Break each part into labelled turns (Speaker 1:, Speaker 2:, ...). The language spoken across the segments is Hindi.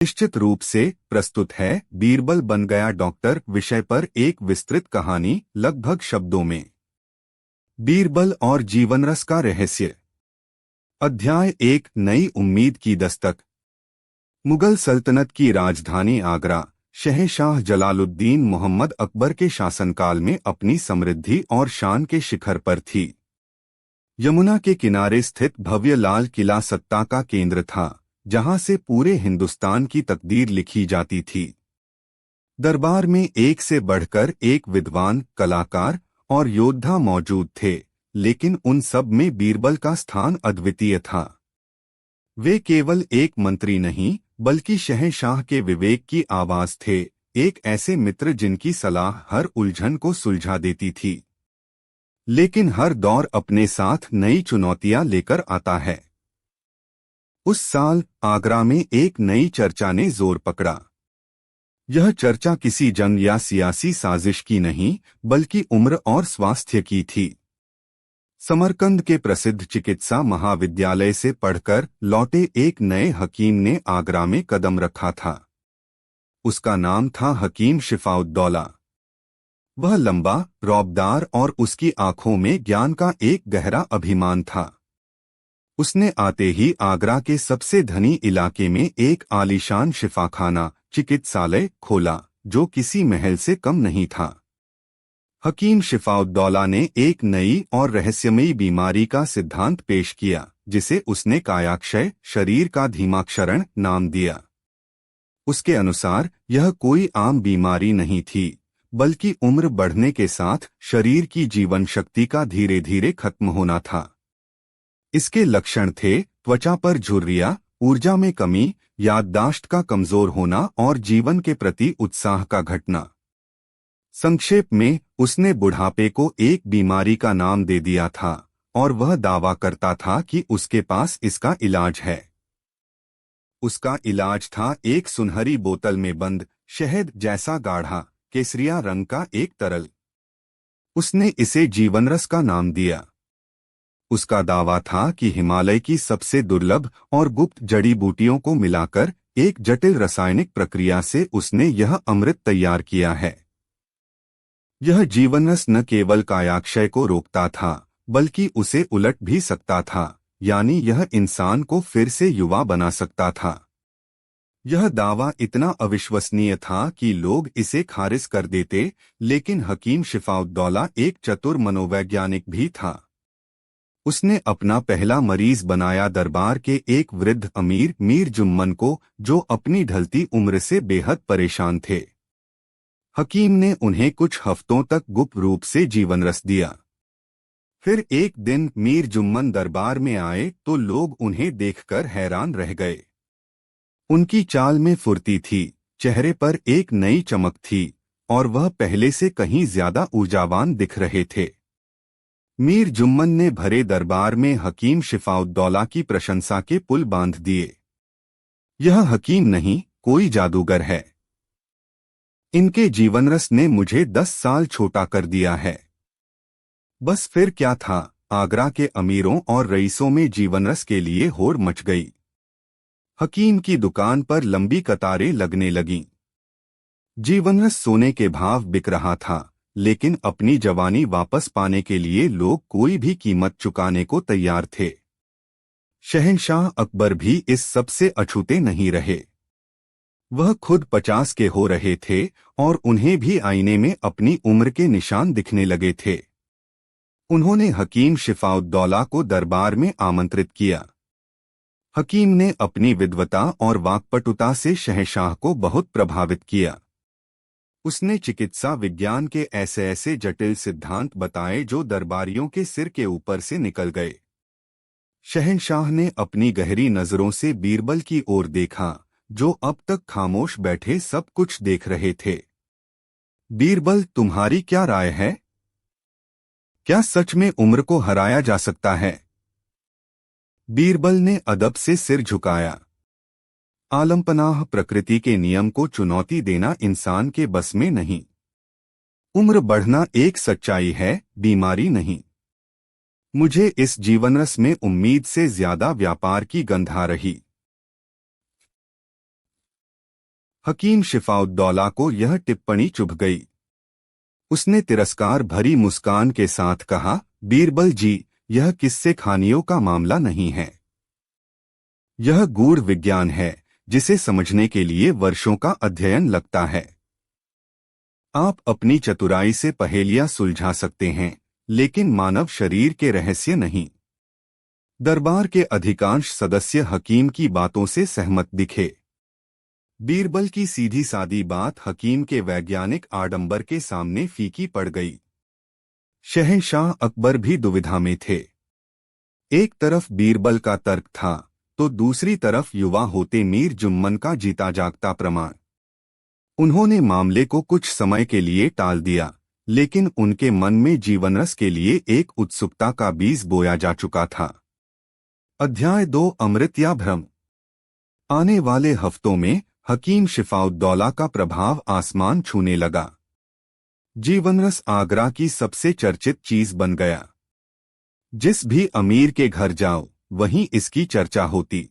Speaker 1: निश्चित रूप से प्रस्तुत है बीरबल बन गया डॉक्टर विषय पर एक विस्तृत कहानी, लगभग शब्दों में। बीरबल और जीवनरस का रहस्य। अध्याय 1, नई उम्मीद की दस्तक। मुगल सल्तनत की राजधानी आगरा शहंशाह जलालुद्दीन मोहम्मद अकबर के शासनकाल में अपनी समृद्धि और शान के शिखर पर थी। यमुना के किनारे स्थित भव्य लाल किला सत्ता का केंद्र था, जहां से पूरे हिंदुस्तान की तकदीर लिखी जाती थी। दरबार में एक से बढ़कर एक विद्वान, कलाकार और योद्धा मौजूद थे, लेकिन उन सब में बीरबल का स्थान अद्वितीय था। वे केवल एक मंत्री नहीं, बल्कि शहंशाह के विवेक की आवाज थे, एक ऐसे मित्र जिनकी सलाह हर उलझन को सुलझा देती थी। लेकिन हर दौर अपने साथ नई चुनौतियां लेकर आता है। उस साल आगरा में एक नई चर्चा ने जोर पकड़ा। यह चर्चा किसी जंग या सियासी साजिश की नहीं, बल्कि उम्र और स्वास्थ्य की थी। समरकंद के प्रसिद्ध चिकित्सा महाविद्यालय से पढ़कर लौटे एक नए हकीम ने आगरा में कदम रखा था। उसका नाम था हकीम शिफाउद्दौला। वह लंबा, रौबदार और उसकी आंखों में ज्ञान का एक गहरा अभिमान था। उसने आते ही आगरा के सबसे धनी इलाके में एक आलीशान शिफाखाना, चिकित्सालय खोला, जो किसी महल से कम नहीं था। हकीम शिफाउद्दौला ने एक नई और रहस्यमयी बीमारी का सिद्धांत पेश किया, जिसे उसने कायाक्षय, शरीर का धीमा क्षरण, नाम दिया। उसके अनुसार यह कोई आम बीमारी नहीं थी, बल्कि उम्र बढ़ने के साथ शरीर की जीवन शक्ति का धीरे धीरे खत्म होना था। इसके लक्षण थे त्वचा पर झुर्रियां, ऊर्जा में कमी, याददाश्त का कमजोर होना और जीवन के प्रति उत्साह का घटना। संक्षेप में, उसने बुढ़ापे को एक बीमारी का नाम दे दिया था, और वह दावा करता था कि उसके पास इसका इलाज है। उसका इलाज था एक सुनहरी बोतल में बंद, शहद जैसा गाढ़ा, केसरिया रंग का एक तरल। उसने इसे जीवनरस का नाम दिया। उसका दावा था कि हिमालय की सबसे दुर्लभ और गुप्त जड़ी बूटियों को मिलाकर एक जटिल रासायनिक प्रक्रिया से उसने यह अमृत तैयार किया है। यह जीवनरस न केवल कायाक्षय को रोकता था, बल्कि उसे उलट भी सकता था, यानी यह इंसान को फिर से युवा बना सकता था। यह दावा इतना अविश्वसनीय था कि लोग इसे खारिज कर देते, लेकिन हकीम शिफाउद्दौला एक चतुर मनोवैज्ञानिक भी था। उसने अपना पहला मरीज बनाया दरबार के एक वृद्ध अमीर मीर जुम्मन को, जो अपनी ढलती उम्र से बेहद परेशान थे। हकीम ने उन्हें कुछ हफ्तों तक गुप्त रूप से जीवनरस दिया। फिर एक दिन मीर जुम्मन दरबार में आए तो लोग उन्हें देखकर हैरान रह गए। उनकी चाल में फुर्ती थी, चेहरे पर एक नई चमक थी, और वह पहले से कहीं ज्यादा ऊर्जावान दिख रहे थे। मीर जुम्मन ने भरे दरबार में हकीम शिफाउद्दौला की प्रशंसा के पुल बांध दिए। यह हकीम नहीं, कोई जादूगर है। इनके जीवनरस ने मुझे 10 साल छोटा कर दिया है। बस फिर क्या था, आगरा के अमीरों और रईसों में जीवनरस के लिए होड़ मच गई। हकीम की दुकान पर लंबी कतारें लगने लगीं। जीवनरस सोने के भाव बिक रहा था, लेकिन अपनी जवानी वापस पाने के लिए लोग कोई भी कीमत चुकाने को तैयार थे। शहंशाह अकबर भी इस सबसे अछूते नहीं रहे। वह खुद 50 के हो रहे थे, और उन्हें भी आईने में अपनी उम्र के निशान दिखने लगे थे। उन्होंने हकीम शिफाउद्दौला को दरबार में आमंत्रित किया। हकीम ने अपनी विद्वता और वाक्पटुता से शहंशाह को बहुत प्रभावित किया। उसने चिकित्सा विज्ञान के ऐसे ऐसे जटिल सिद्धांत बताए जो दरबारियों के सिर के ऊपर से निकल गए। शहंशाह ने अपनी गहरी नजरों से बीरबल की ओर देखा, जो अब तक खामोश बैठे सब कुछ देख रहे थे। बीरबल, तुम्हारी क्या राय है? क्या सच में उम्र को हराया जा सकता है? बीरबल ने अदब से सिर झुकाया। आलमपनाह प्रकृति के नियम को चुनौती देना इंसान के बस में नहीं। उम्र बढ़ना एक सच्चाई है, बीमारी नहीं। मुझे इस जीवनरस में उम्मीद से ज्यादा व्यापार की गंध आ रही। हकीम शिफाउद्दौला को यह टिप्पणी चुभ गई। उसने तिरस्कार भरी मुस्कान के साथ कहा, बीरबल जी, यह किस्से खानियों का मामला नहीं है। यह गूढ़ विज्ञान है जिसे समझने के लिए वर्षों का अध्ययन लगता है। आप अपनी चतुराई से पहेलियां सुलझा सकते हैं, लेकिन मानव शरीर के रहस्य नहीं। दरबार के अधिकांश सदस्य हकीम की बातों से सहमत दिखे। बीरबल की सीधी सादी बात हकीम के वैज्ञानिक आडंबर के सामने फीकी पड़ गई। शहंशाह अकबर भी दुविधा में थे। एक तरफ बीरबल का तर्क था, तो दूसरी तरफ युवा होते मीर जुम्मन का जीता जागता प्रमाण। उन्होंने मामले को कुछ समय के लिए टाल दिया, लेकिन उनके मन में जीवनरस के लिए एक उत्सुकता का बीज बोया जा चुका था। अध्याय 2, अमृत या भ्रम। आने वाले हफ्तों में हकीम शिफाउद्दौला का प्रभाव आसमान छूने लगा। जीवनरस आगरा की सबसे चर्चित चीज बन गया। जिस भी अमीर के घर जाओ, वहीं इसकी चर्चा होती।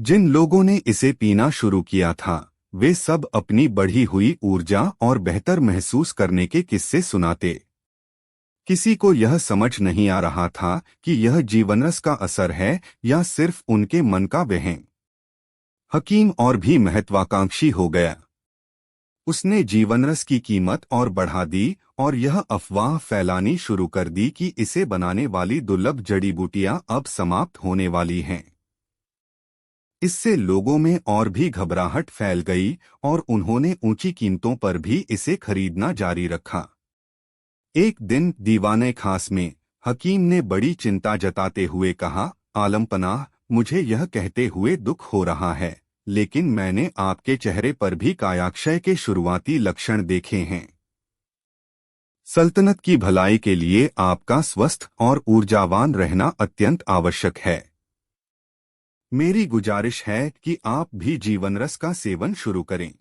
Speaker 1: जिन लोगों ने इसे पीना शुरू किया था, वे सब अपनी बढ़ी हुई ऊर्जा और बेहतर महसूस करने के किस्से सुनाते। किसी को यह समझ नहीं आ रहा था कि यह जीवनरस का असर है या सिर्फ उनके मन का वहम। हकीम और भी महत्वाकांक्षी हो गया। उसने जीवनरस की कीमत और बढ़ा दी और यह अफवाह फैलानी शुरू कर दी कि इसे बनाने वाली दुर्लभ जड़ी बूटियां अब समाप्त होने वाली हैं। इससे लोगों में और भी घबराहट फैल गई और उन्होंने ऊंची कीमतों पर भी इसे खरीदना जारी रखा। एक दिन दीवाने खास में हकीम ने बड़ी चिंता जताते हुए कहा, आलमपनाह, मुझे यह कहते हुए दुख हो रहा है, लेकिन मैंने आपके चेहरे पर भी कायाक्षय के शुरुआती लक्षण देखे हैं। सल्तनत की भलाई के लिए आपका स्वस्थ और ऊर्जावान रहना अत्यंत आवश्यक है। मेरी गुजारिश है कि आप भी जीवनरस का सेवन शुरू करें।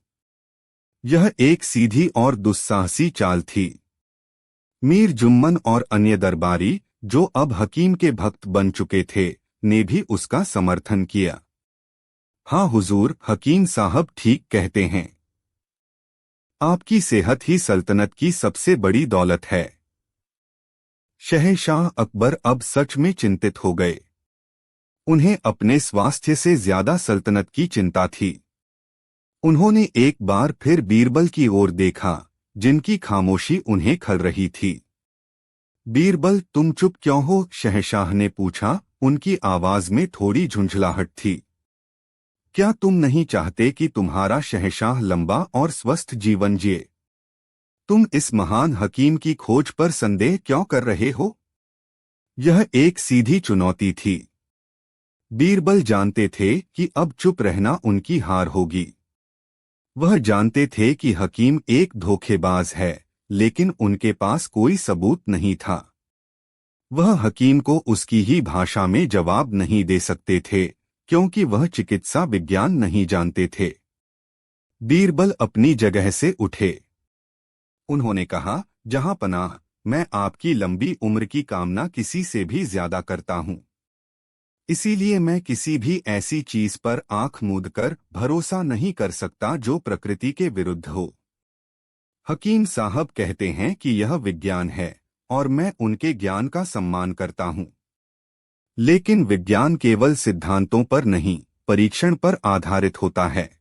Speaker 1: यह एक सीधी और दुस्साहसी चाल थी। मीर जुम्मन और अन्य दरबारी, जो अब हकीम के भक्त बन चुके थे, ने भी उसका समर्थन किया। हाँ हुजूर, हकीम साहब ठीक कहते हैं। आपकी सेहत ही सल्तनत की सबसे बड़ी दौलत है। शहंशाह अकबर अब सच में चिंतित हो गए। उन्हें अपने स्वास्थ्य से ज्यादा सल्तनत की चिंता थी। उन्होंने एक बार फिर बीरबल की ओर देखा, जिनकी खामोशी उन्हें खल रही थी। बीरबल, तुम चुप क्यों हो? शहंशाह ने पूछा। उनकी आवाज में थोड़ी झुंझलाहट थी। क्या तुम नहीं चाहते कि तुम्हारा शहंशाह लंबा और स्वस्थ जीवन जिए? तुम इस महान हकीम की खोज पर संदेह क्यों कर रहे हो? यह एक सीधी चुनौती थी। बीरबल जानते थे कि अब चुप रहना उनकी हार होगी। वह जानते थे कि हकीम एक धोखेबाज है, लेकिन उनके पास कोई सबूत नहीं था। वह हकीम को उसकी ही भाषा में जवाब नहीं दे सकते थे, क्योंकि वह चिकित्सा विज्ञान नहीं जानते थे। बीरबल अपनी जगह से उठे। उन्होंने कहा, जहां पनाह, मैं आपकी लंबी उम्र की कामना किसी से भी ज्यादा करता हूं। इसीलिए मैं किसी भी ऐसी चीज पर आंख मूंदकर भरोसा नहीं कर सकता जो प्रकृति के विरुद्ध हो। हकीम साहब कहते हैं कि यह विज्ञान है, और मैं उनके ज्ञान का सम्मान करता हूं। लेकिन विज्ञान केवल सिद्धांतों पर नहीं, परीक्षण पर आधारित होता है।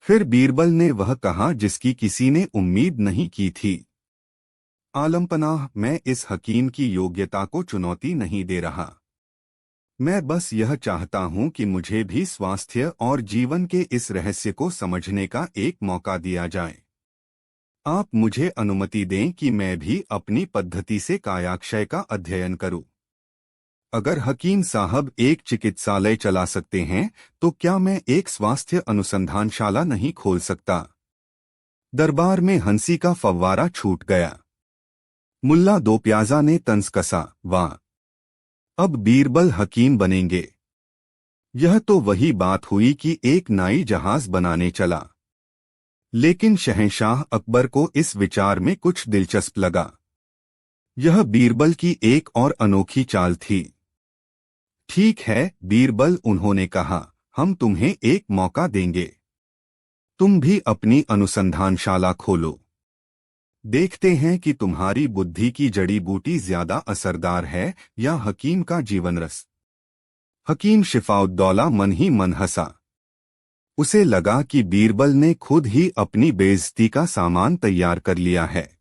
Speaker 1: फिर बीरबल ने वह कहा जिसकी किसी ने उम्मीद नहीं की थी। आलमपनाह, मैं इस हकीम की योग्यता को चुनौती नहीं दे रहा। मैं बस यह चाहता हूं कि मुझे भी स्वास्थ्य और जीवन के इस रहस्य को समझने का एक मौका दिया जाए। आप मुझे अनुमति दें कि मैं भी अपनी पद्धति से कायाक्षय का अध्ययन करूं। अगर हकीम साहब एक चिकित्सालय चला सकते हैं, तो क्या मैं एक स्वास्थ्य अनुसंधानशाला नहीं खोल सकता? दरबार में हंसी का फव्वारा छूट गया। मुल्ला दो प्याजा ने तंज कसा, वाह, अब बीरबल हकीम बनेंगे। यह तो वही बात हुई कि एक नाई जहाज बनाने चला। लेकिन शहंशाह अकबर को इस विचार में कुछ दिलचस्प लगा। यह बीरबल की एक और अनोखी चाल थी। ठीक है बीरबल, उन्होंने कहा, हम तुम्हें एक मौका देंगे। तुम भी अपनी अनुसंधानशाला खोलो। देखते हैं कि तुम्हारी बुद्धि की जड़ी बूटी ज्यादा असरदार है या हकीम का जीवन रस। हकीम शिफाउद्दौला मन ही मन हंसा। उसे लगा कि बीरबल ने खुद ही अपनी बेइज्जती का सामान तैयार कर लिया है।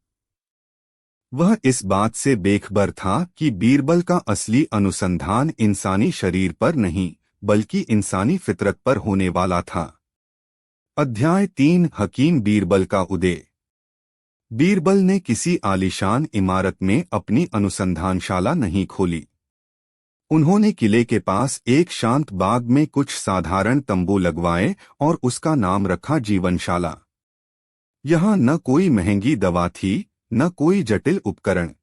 Speaker 1: वह इस बात से बेखबर था कि बीरबल का असली अनुसंधान इंसानी शरीर पर नहीं बल्कि इंसानी फितरत पर होने वाला था। अध्याय 3 हकीम बीरबल का उदय। बीरबल ने किसी आलीशान इमारत में अपनी अनुसंधानशाला नहीं खोली। उन्होंने किले के पास एक शांत बाग में कुछ साधारण तंबू लगवाए और उसका नाम रखा जीवनशाला। यहाँ न कोई महंगी दवा थी, न कोई जटिल उपकरण।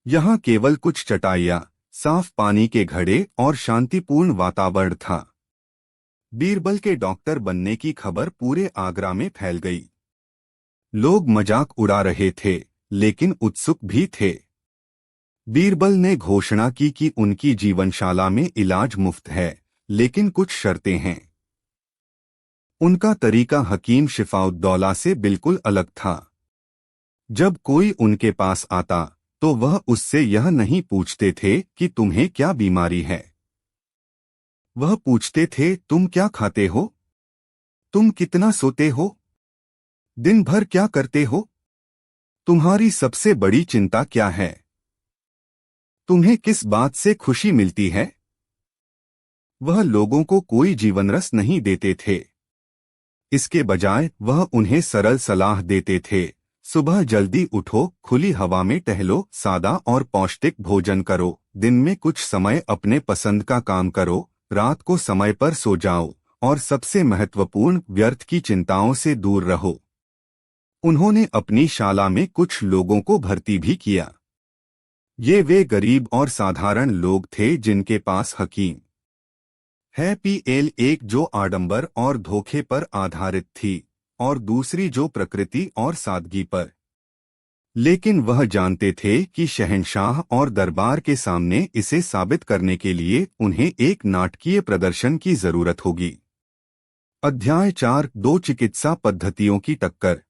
Speaker 1: यहाँ केवल कुछ चटाइयाँ, साफ पानी के घड़े और शांतिपूर्ण वातावरण था। बीरबल के डॉक्टर बनने की खबर पूरे आगरा में फैल गई। लोग मजाक उड़ा रहे थे, लेकिन उत्सुक भी थे। बीरबल ने घोषणा की कि उनकी जीवनशाला में इलाज मुफ्त है, लेकिन कुछ शर्तें हैं। उनका तरीका हकीम शिफाउद्दौला से बिल्कुल अलग था। जब कोई उनके पास आता तो वह उससे यह नहीं पूछते थे कि तुम्हें क्या बीमारी है। वह पूछते थे, तुम क्या खाते हो, तुम कितना सोते हो, दिन भर क्या करते हो, तुम्हारी सबसे बड़ी चिंता क्या है, तुम्हें किस बात से खुशी मिलती है। वह लोगों को कोई जीवनरस नहीं देते थे। इसके बजाय वह उन्हें सरल सलाह देते थे। सुबह जल्दी उठो, खुली हवा में टहलो, सादा और पौष्टिक भोजन करो, दिन में कुछ समय अपने पसंद का काम करो, रात को समय पर सो जाओ, और सबसे महत्वपूर्ण, व्यर्थ की चिंताओं से दूर रहो। उन्होंने अपनी शाला में कुछ लोगों को भर्ती भी किया। ये वे गरीब और साधारण लोग थे जिनके पास हकीम है पीएल, एक जो आडंबर और धोखे पर आधारित थी और दूसरी जो प्रकृति और सादगी पर। लेकिन वह जानते थे कि शहंशाह और दरबार के सामने इसे साबित करने के लिए उन्हें एक नाटकीय प्रदर्शन की जरूरत होगी। अध्याय 4 दो चिकित्सा पद्धतियों की टक्कर।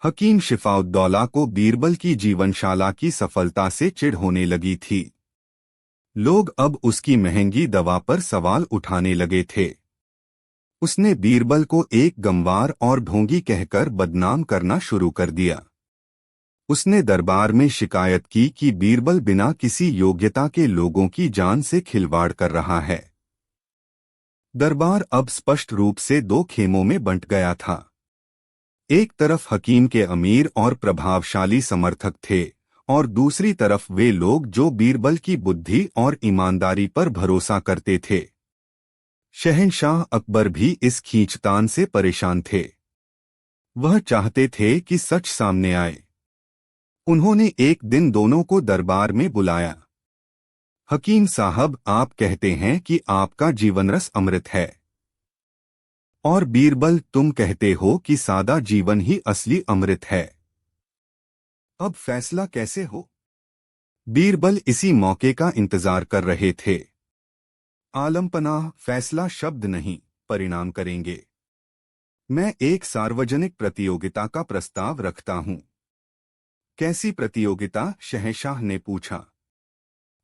Speaker 1: हकीम शिफाउद्दौला को बीरबल की जीवनशाला की सफलता से चिढ़ होने लगी थी। लोग अब उसकी महंगी दवा पर सवाल उठाने लगे थे। उसने बीरबल को एक गंवार और ढोंगी कहकर बदनाम करना शुरू कर दिया। उसने दरबार में शिकायत की कि बीरबल बिना किसी योग्यता के लोगों की जान से खिलवाड़ कर रहा है। दरबार अब स्पष्ट रूप से दो खेमों में बंट गया था। एक तरफ हकीम के अमीर और प्रभावशाली समर्थक थे और दूसरी तरफ वे लोग जो बीरबल की बुद्धि और ईमानदारी पर भरोसा करते थे। शहंशाह अकबर भी इस खींचतान से परेशान थे। वह चाहते थे कि सच सामने आए। उन्होंने एक दिन दोनों को दरबार में बुलाया। हकीम साहब, आप कहते हैं कि आपका जीवनरस अमृत है, और बीरबल, तुम कहते हो कि सादा जीवन ही असली अमृत है। अब फैसला कैसे हो? बीरबल इसी मौके का इंतजार कर रहे थे। आलमपनाह, फैसला शब्द नहीं, परिणाम करेंगे। मैं एक सार्वजनिक प्रतियोगिता का प्रस्ताव रखता हूं। कैसी प्रतियोगिता? शहंशाह ने पूछा।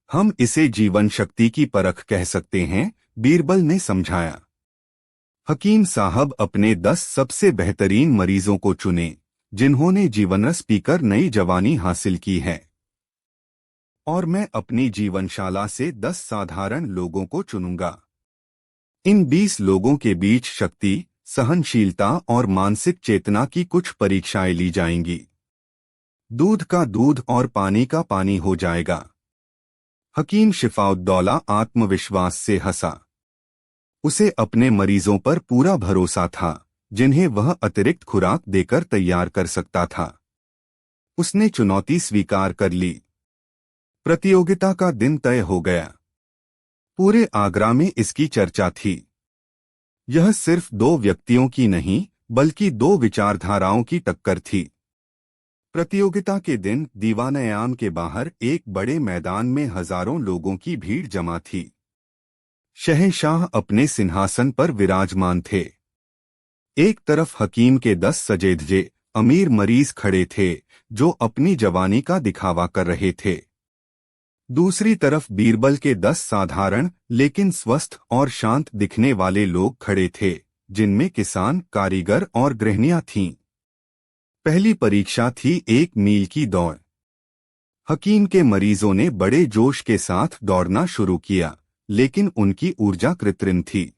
Speaker 1: हम इसे जीवन शक्ति की परख कह सकते हैं, बीरबल ने समझाया। हकीम साहब, अपने 10 सबसे बेहतरीन मरीजों को चुने जिन्होंने जीवनरस पीकर नई जवानी हासिल की है, और मैं अपनी जीवनशाला से 10 साधारण लोगों को चुनूंगा। इन 20 लोगों के बीच शक्ति, सहनशीलता और मानसिक चेतना की कुछ परीक्षाएं ली जाएंगी। दूध का दूध और पानी का पानी हो जाएगा। हकीम शिफाउद्दौला आत्मविश्वास से हंसा। उसे अपने मरीजों पर पूरा भरोसा था, जिन्हें वह अतिरिक्त खुराक देकर तैयार कर सकता था। उसने चुनौती स्वीकार कर ली। प्रतियोगिता का दिन तय हो गया। पूरे आगरा में इसकी चर्चा थी। यह सिर्फ दो व्यक्तियों की नहीं, बल्कि दो विचारधाराओं की टक्कर थी। प्रतियोगिता के दिन दीवान-ए-आम के बाहर एक बड़े मैदान में हजारों लोगों की भीड़ जमा थी। शहंशाह अपने सिंहासन पर विराजमान थे। एक तरफ हकीम के 10 सजेधजे अमीर मरीज खड़े थे जो अपनी जवानी का दिखावा कर रहे थे। दूसरी तरफ बीरबल के 10 साधारण लेकिन स्वस्थ और शांत दिखने वाले लोग खड़े थे, जिनमें किसान, कारीगर और गृहिणियां थीं। पहली परीक्षा थी 1 मील की दौड़। हकीम के मरीजों ने बड़े जोश के साथ दौड़ना शुरू किया, लेकिन उनकी ऊर्जा कृत्रिम थी।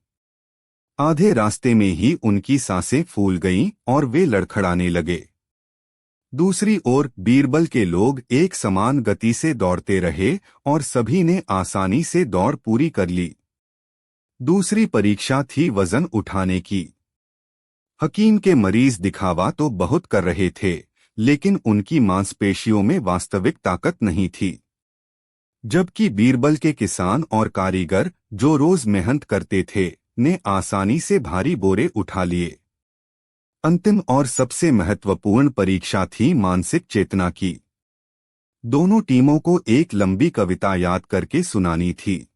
Speaker 1: आधे रास्ते में ही उनकी सांसें फूल गईं और वे लड़खड़ाने लगे। दूसरी ओर बीरबल के लोग एक समान गति से दौड़ते रहे और सभी ने आसानी से दौड़ पूरी कर ली। दूसरी परीक्षा थी वजन उठाने की। हकीम के मरीज दिखावा तो बहुत कर रहे थे, लेकिन उनकी मांसपेशियों में वास्तविक ताकत नहीं थी। जबकि बीरबल के किसान और कारीगर, जो रोज मेहनत करते थे, ने आसानी से भारी बोरे उठा लिए। अंतिम और सबसे महत्वपूर्ण परीक्षा थी मानसिक चेतना की। दोनों टीमों को एक लंबी कविता याद करके सुनानी थी।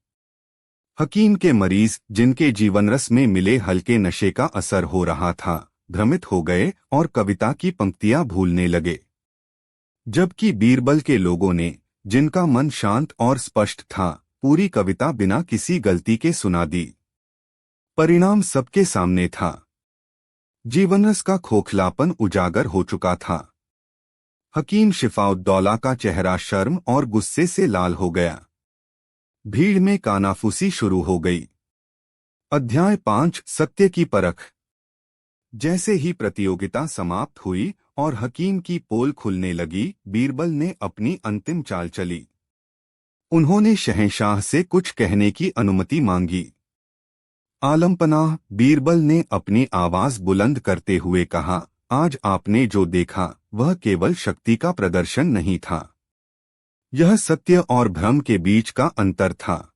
Speaker 1: हकीम के मरीज, जिनके जीवनरस में मिले हल्के नशे का असर हो रहा था, भ्रमित हो गए और कविता की पंक्तियां भूलने लगे। जबकि बीरबल के लोगों ने, जिनका मन शांत और स्पष्ट था, पूरी कविता बिना किसी गलती के सुना दी। परिणाम सबके सामने था। जीवनरस का खोखलापन उजागर हो चुका था। हकीम शिफाउद्दौला का चेहरा शर्म और गुस्से से लाल हो गया। भीड़ में कानाफूसी शुरू हो गई। अध्याय 5, सत्य की परख। जैसे ही प्रतियोगिता समाप्त हुई और हकीम की पोल खुलने लगी, बीरबल ने अपनी अंतिम चाल चली। उन्होंने शहंशाह से कुछ कहने की अनुमति मांगी। आलमपनाह, बीरबल ने अपनी आवाज बुलंद करते हुए कहा, आज आपने जो देखा वह केवल शक्ति का प्रदर्शन नहीं था। यह सत्य और भ्रम के बीच का अंतर था।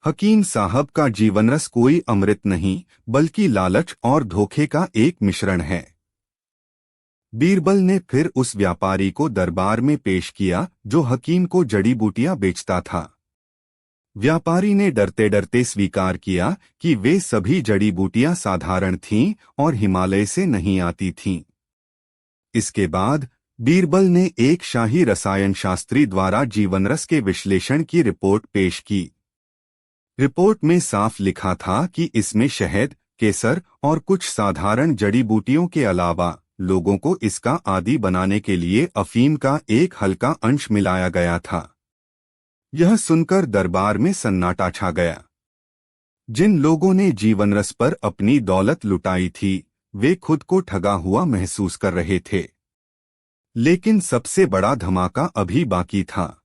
Speaker 1: हकीम साहब का जीवनरस कोई अमृत नहीं, बल्कि लालच और धोखे का एक मिश्रण है। बीरबल ने फिर उस व्यापारी को दरबार में पेश किया जो हकीम को जड़ी बूटियां बेचता था। व्यापारी ने डरते डरते स्वीकार किया कि वे सभी जड़ी बूटियां साधारण थीं और हिमालय से नहीं आती थीं। इसके बाद बीरबल ने एक शाही रसायन शास्त्री द्वारा जीवनरस के विश्लेषण की रिपोर्ट पेश की। रिपोर्ट में साफ लिखा था कि इसमें शहद, केसर और कुछ साधारण जड़ी बूटियों के अलावा लोगों को इसका आदी बनाने के लिए अफीम का एक हल्का अंश मिलाया गया था। यह सुनकर दरबार में सन्नाटा छा गया। जिन लोगों ने जीवनरस पर अपनी दौलत लुटाई थी, वे खुद को ठगा हुआ महसूस कर रहे थे। लेकिन सबसे बड़ा धमाका अभी बाकी था।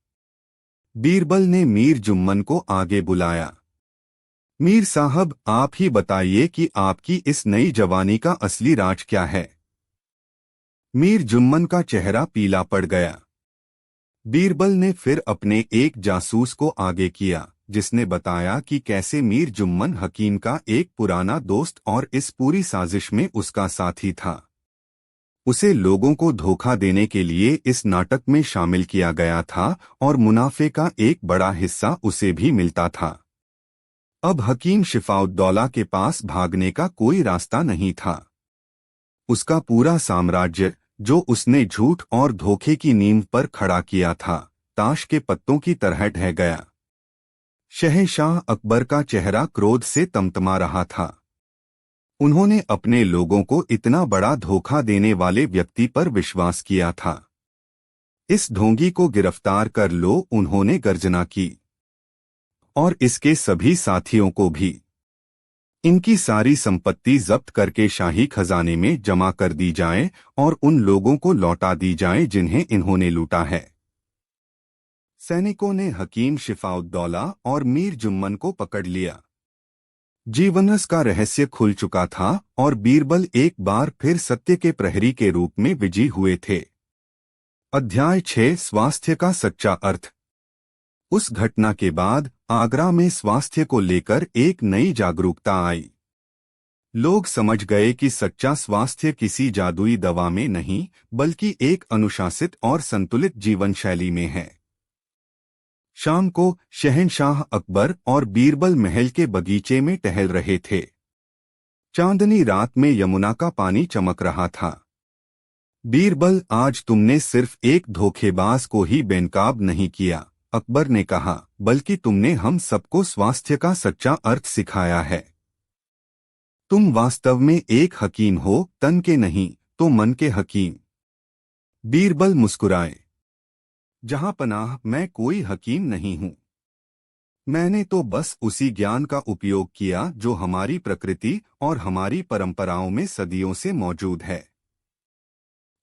Speaker 1: बीरबल ने मीर जुम्मन को आगे बुलाया। मीर साहब, आप ही बताइए कि आपकी इस नई जवानी का असली राज क्या है। मीर जुम्मन का चेहरा पीला पड़ गया। बीरबल ने फिर अपने एक जासूस को आगे किया, जिसने बताया कि कैसे मीर जुम्मन हकीम का एक पुराना दोस्त और इस पूरी साजिश में उसका साथी था। उसे लोगों को धोखा देने के लिए इस नाटक में शामिल किया गया था और मुनाफे का एक बड़ा हिस्सा उसे भी मिलता था। अब हकीम शिफाउद्दौला के पास भागने का कोई रास्ता नहीं था। उसका पूरा साम्राज्य, जो उसने झूठ और धोखे की नींव पर खड़ा किया था, ताश के पत्तों की तरह ढह गया। शहंशाह अकबर का चेहरा क्रोध से तमतमा रहा था। उन्होंने अपने लोगों को इतना बड़ा धोखा देने वाले व्यक्ति पर विश्वास किया था। इस ढोंगी को गिरफ्तार कर लो, उन्होंने गर्जना की। और इसके सभी साथियों को भी। इनकी सारी संपत्ति जब्त करके शाही खजाने में जमा कर दी जाए और उन लोगों को लौटा दी जाए जिन्हें इन्होंने लूटा है। सैनिकों ने हकीम शिफाउद्दौला और मीर जुम्मन को पकड़ लिया। जीवनरस का रहस्य खुल चुका था और बीरबल एक बार फिर सत्य के प्रहरी के रूप में विजयी हुए थे। अध्याय 6, स्वास्थ्य का सच्चा अर्थ। उस घटना के बाद आगरा में स्वास्थ्य को लेकर एक नई जागरूकता आई। लोग समझ गए कि सच्चा स्वास्थ्य किसी जादुई दवा में नहीं, बल्कि एक अनुशासित और संतुलित जीवन शैली में है। शाम को शहंशाह अकबर और बीरबल महल के बगीचे में टहल रहे थे। चांदनी रात में यमुना का पानी चमक रहा था। बीरबल, आज तुमने सिर्फ एक धोखेबाज को ही बेनकाब नहीं किया, अकबर ने कहा, बल्कि तुमने हम सबको स्वास्थ्य का सच्चा अर्थ सिखाया है। तुम वास्तव में एक हकीम हो, तन के नहीं तो मन के हकीम। बीरबल मुस्कुराए। जहां पनाह, मैं कोई हकीम नहीं हूं। मैंने तो बस उसी ज्ञान का उपयोग किया जो हमारी प्रकृति और हमारी परंपराओं में सदियों से मौजूद है।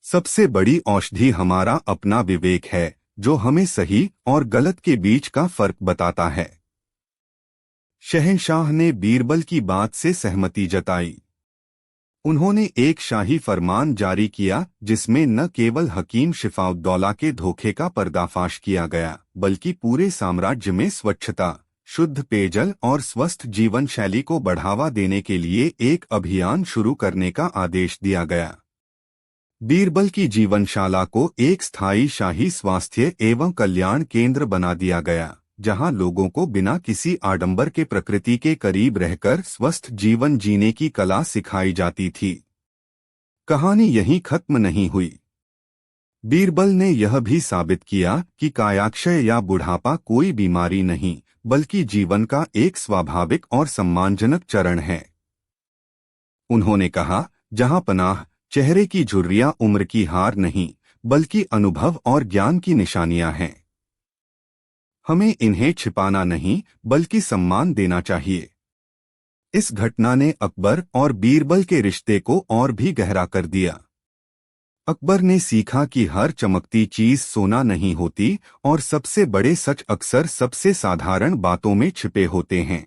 Speaker 1: सबसे बड़ी औषधि हमारा अपना विवेक है, जो हमें सही और गलत के बीच का फर्क बताता है। शहंशाह ने बीरबल की बात से सहमति जताई। उन्होंने एक शाही फरमान जारी किया जिसमें न केवल हकीम शिफाउद्दौला के धोखे का पर्दाफाश किया गया, बल्कि पूरे साम्राज्य में स्वच्छता, शुद्ध पेयजल और स्वस्थ जीवन शैली को बढ़ावा देने के लिए एक अभियान शुरू करने का आदेश दिया गया। बीरबल की जीवनशाला को एक स्थायी शाही स्वास्थ्य एवं कल्याण केंद्र बना दिया गया, जहां लोगों को बिना किसी आडंबर के प्रकृति के करीब रहकर स्वस्थ जीवन जीने की कला सिखाई जाती थी। कहानी यहीं खत्म नहीं हुई। बीरबल ने यह भी साबित किया कि कायाक्षय या बुढ़ापा कोई बीमारी नहीं, बल्कि जीवन का एक स्वाभाविक और सम्मानजनक चरण है। उन्होंने कहा, जहां पनाह, चेहरे की झुर्रियां उम्र की हार नहीं, बल्कि अनुभव और ज्ञान की निशानियां हैं। हमें इन्हें छिपाना नहीं, बल्कि सम्मान देना चाहिए। इस घटना ने अकबर और बीरबल के रिश्ते को और भी गहरा कर दिया। अकबर ने सीखा कि हर चमकती चीज सोना नहीं होती और सबसे बड़े सच अक्सर सबसे साधारण बातों में छिपे होते हैं।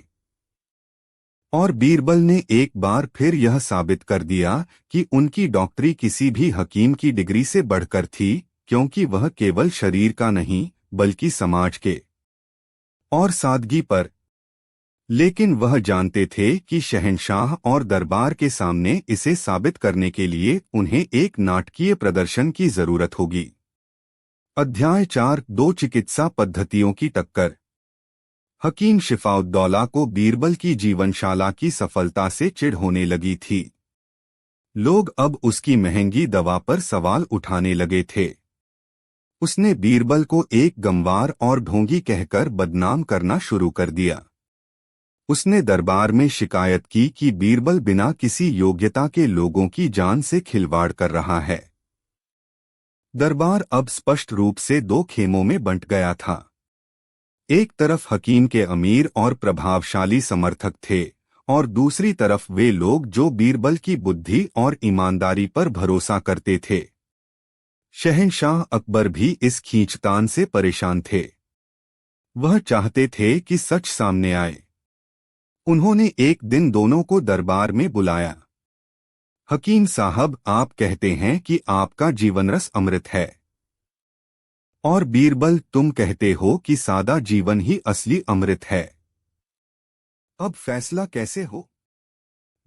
Speaker 1: और बीरबल ने एक बार फिर यह साबित कर दिया कि उनकी डॉक्टरी किसी भी हकीम की डिग्री से बढ़कर थी, क्योंकि वह केवल शरीर का नहीं, बल्कि समाज के और सादगी पर। लेकिन वह जानते थे कि शहंशाह और दरबार के सामने इसे साबित करने के लिए उन्हें एक नाटकीय प्रदर्शन की जरूरत होगी। अध्याय 4, 2 चिकित्सा पद्धतियों की टक्कर। हकीम शिफाउद्दौला को बीरबल की जीवनशाला की सफलता से चिढ़ होने लगी थी। लोग अब उसकी महंगी दवा पर सवाल उठाने लगे थे। उसने बीरबल को एक गंवार और ढोंगी कहकर बदनाम करना शुरू कर दिया। उसने दरबार में शिकायत की कि बीरबल बिना किसी योग्यता के लोगों की जान से खिलवाड़ कर रहा है। दरबार अब स्पष्ट रूप से दो खेमों में बंट गया था। एक तरफ हकीम के अमीर और प्रभावशाली समर्थक थे, और दूसरी तरफ वे लोग जो बीरबल की बुद्धि और ईमानदारी पर भरोसा करते थे। शहंशाह अकबर भी इस खींचतान से परेशान थे। वह चाहते थे कि सच सामने आए। उन्होंने एक दिन दोनों को दरबार में बुलाया। हकीम साहब, आप कहते हैं कि आपका जीवनरस अमृत है, और बीरबल, तुम कहते हो कि सादा जीवन ही असली अमृत है। अब फैसला कैसे हो?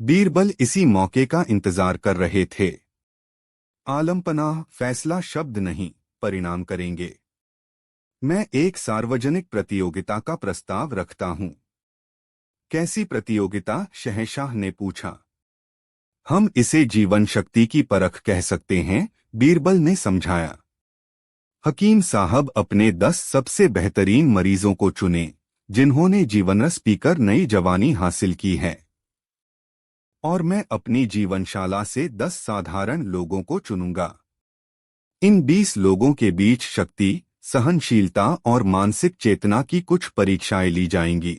Speaker 1: बीरबल इसी मौके का इंतजार कर रहे थे। आलमपनाह, फैसला शब्द नहीं, परिणाम करेंगे। मैं एक सार्वजनिक प्रतियोगिता का प्रस्ताव रखता हूं। कैसी प्रतियोगिता? शहंशाह ने पूछा। हम इसे जीवन शक्ति की परख कह सकते हैं, बीरबल ने समझाया। हकीम साहब, अपने 10 सबसे बेहतरीन मरीजों को चुनें, जिन्होंने जीवनरस पीकर नई जवानी हासिल की है। और मैं अपनी जीवनशाला से 10 साधारण लोगों को चुनूंगा। इन 20 लोगों के बीच शक्ति, सहनशीलता और मानसिक चेतना की कुछ परीक्षाएं ली जाएंगी।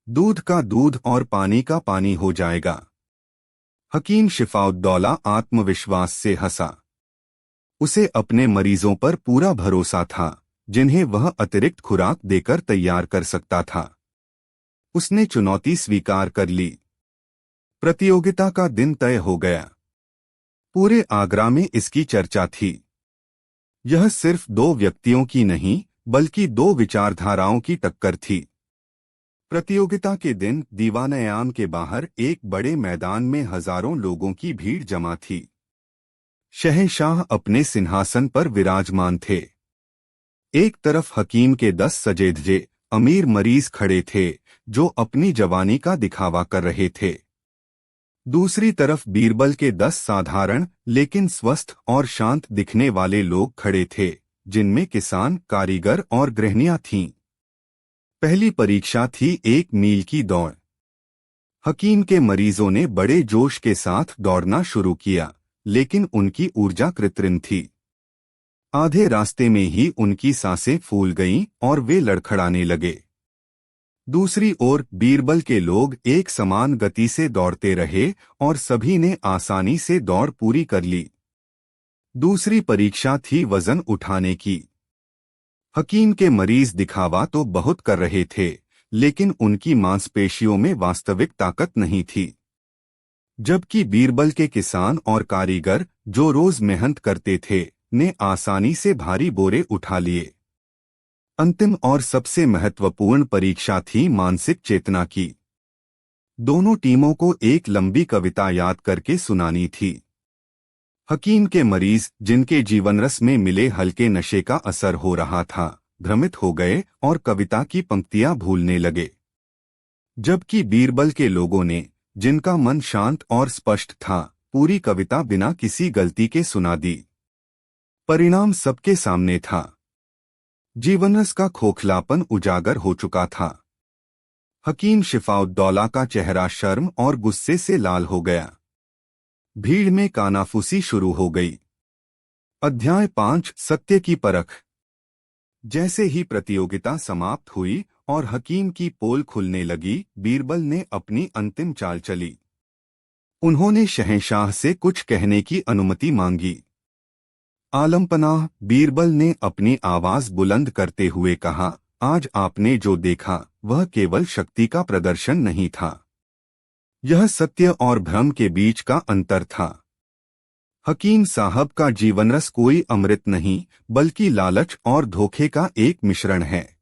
Speaker 1: दूध का दूध और पानी का पानी हो जाएगा। हकीम शिफाउद्दौला आत्मविश्वास से हंसा। उसे अपने मरीजों पर पूरा भरोसा था, जिन्हें वह अतिरिक्त खुराक देकर तैयार कर सकता था। उसने चुनौती स्वीकार कर ली। प्रतियोगिता का दिन तय हो गया। पूरे आगरा में इसकी चर्चा थी। यह सिर्फ 2 व्यक्तियों की नहीं, बल्कि 2 विचारधाराओं की टक्कर थी। प्रतियोगिता के दिन दीवान-ए-आम के बाहर एक बड़े मैदान में हजारों लोगों की भीड़ जमा थी। शहंशाह अपने सिंहासन पर विराजमान थे। एक तरफ हकीम के 10 सजेधजे अमीर मरीज खड़े थे, जो अपनी जवानी का दिखावा कर रहे थे। दूसरी तरफ बीरबल के 10 साधारण लेकिन स्वस्थ और शांत दिखने वाले लोग खड़े थे, जिनमें किसान, कारीगर और गृहिणियां थीं। पहली परीक्षा थी 1 मील की दौड़। हकीम के मरीजों ने बड़े जोश के साथ दौड़ना शुरू किया, लेकिन उनकी ऊर्जा कृत्रिम थी। आधे रास्ते में ही उनकी सांसें फूल गईं और वे लड़खड़ाने लगे। दूसरी ओर बीरबल के लोग एक समान गति से दौड़ते रहे और सभी ने आसानी से दौड़ पूरी कर ली। दूसरी परीक्षा थी वजन उठाने की। हकीम के मरीज दिखावा तो बहुत कर रहे थे, लेकिन उनकी मांसपेशियों में वास्तविक ताकत नहीं थी। जबकि बीरबल के किसान और कारीगर, जो रोज मेहनत करते थे, ने आसानी से भारी बोरे उठा लिए। अंतिम और सबसे महत्वपूर्ण परीक्षा थी मानसिक चेतना की। दोनों टीमों को एक लंबी कविता याद करके सुनानी थी। हकीम के मरीज, जिनके जीवनरस में मिले हल्के नशे का असर हो रहा था, भ्रमित हो गए और कविता की पंक्तियां भूलने लगे। जबकि बीरबल के लोगों ने, जिनका मन शांत और स्पष्ट था, पूरी कविता बिना किसी गलती के सुना दी। परिणाम सबके सामने था। जीवनरस का खोखलापन उजागर हो चुका था। हकीम शिफाउद्दौला का चेहरा शर्म और गुस्से से लाल हो गया। भीड़ में कानाफूसी शुरू हो गई। अध्याय 5, सत्य की परख। जैसे ही प्रतियोगिता समाप्त हुई और हकीम की पोल खुलने लगी, बीरबल ने अपनी अंतिम चाल चली। उन्होंने शहंशाह से कुछ कहने की अनुमति मांगी। आलमपनाह, बीरबल ने अपनी आवाज बुलंद करते हुए कहा, आज आपने जो देखा वह केवल शक्ति का प्रदर्शन नहीं था। यह सत्य और भ्रम के बीच का अंतर था। हकीम साहब का जीवनरस कोई अमृत नहीं, बल्कि लालच और धोखे का एक मिश्रण है।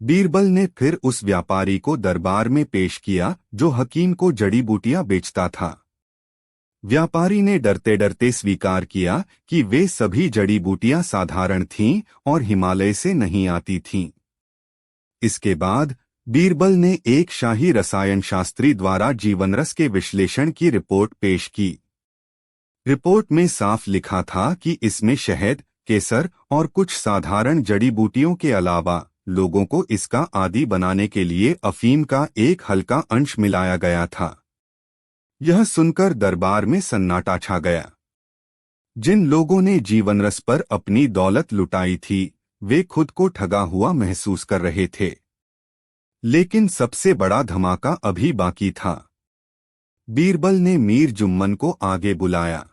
Speaker 1: बीरबल ने फिर उस व्यापारी को दरबार में पेश किया, जो हकीम को जड़ी बूटियां बेचता था। व्यापारी ने डरते डरते स्वीकार किया कि वे सभी जड़ी बूटियां साधारण थीं और हिमालय से नहीं आती थीं। इसके बाद बीरबल ने एक शाही रसायन शास्त्री द्वारा जीवनरस के विश्लेषण की रिपोर्ट पेश की। रिपोर्ट में साफ लिखा था कि इसमें शहद, केसर और कुछ साधारण जड़ी बूटियों के अलावा लोगों को इसका आदी बनाने के लिए अफीम का एक हल्का अंश मिलाया गया था। यह सुनकर दरबार में सन्नाटा छा गया। जिन लोगों ने जीवनरस पर अपनी दौलत लुटाई थी, वे खुद को ठगा हुआ महसूस कर रहे थे। लेकिन सबसे बड़ा धमाका अभी बाकी था। बीरबल ने मीर जुम्मन को आगे बुलाया।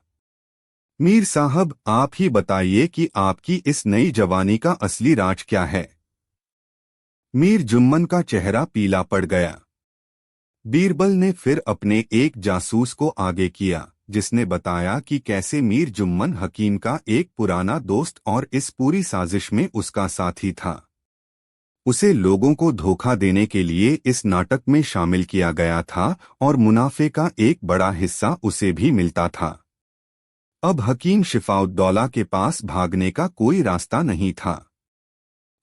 Speaker 1: मीर साहब, आप ही बताइए कि आपकी इस नई जवानी का असली राज क्या है। मीर जुम्मन का चेहरा पीला पड़ गया। बीरबल ने फिर अपने एक जासूस को आगे किया, जिसने बताया कि कैसे मीर जुम्मन हकीम का एक पुराना दोस्त और इस पूरी साजिश में उसका साथी था। उसे लोगों को धोखा देने के लिए इस नाटक में शामिल किया गया था और मुनाफे का एक बड़ा हिस्सा उसे भी मिलता था। अब हकीम शिफाउद्दौला के पास भागने का कोई रास्ता नहीं था।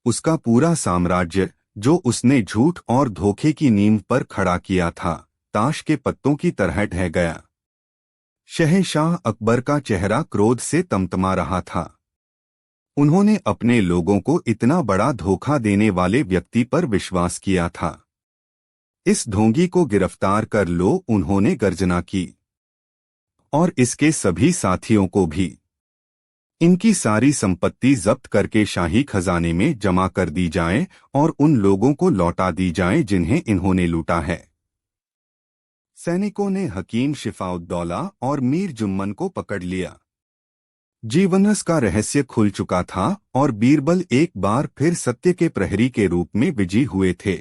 Speaker 1: उसका पूरा साम्राज्य, जो उसने झूठ और धोखे की नींव पर खड़ा किया था, ताश के पत्तों की तरह ढह गया। शहंशाह अकबर का चेहरा क्रोध से तमतमा रहा था। उन्होंने अपने लोगों को इतना बड़ा धोखा देने वाले व्यक्ति पर विश्वास किया था। इस ढोंगी को गिरफ्तार कर लो, उन्होंने गर्जना की। और इसके सभी साथियों को भी। इनकी सारी संपत्ति जब्त करके शाही खजाने में जमा कर दी जाए और उन लोगों को लौटा दी जाए जिन्हें इन्होंने लूटा है। सैनिकों ने हकीम शिफाउद्दौला और मीर जुम्मन को पकड़ लिया। जीवनरस का रहस्य खुल चुका था और बीरबल एक बार फिर सत्य के प्रहरी के रूप में विजयी हुए थे।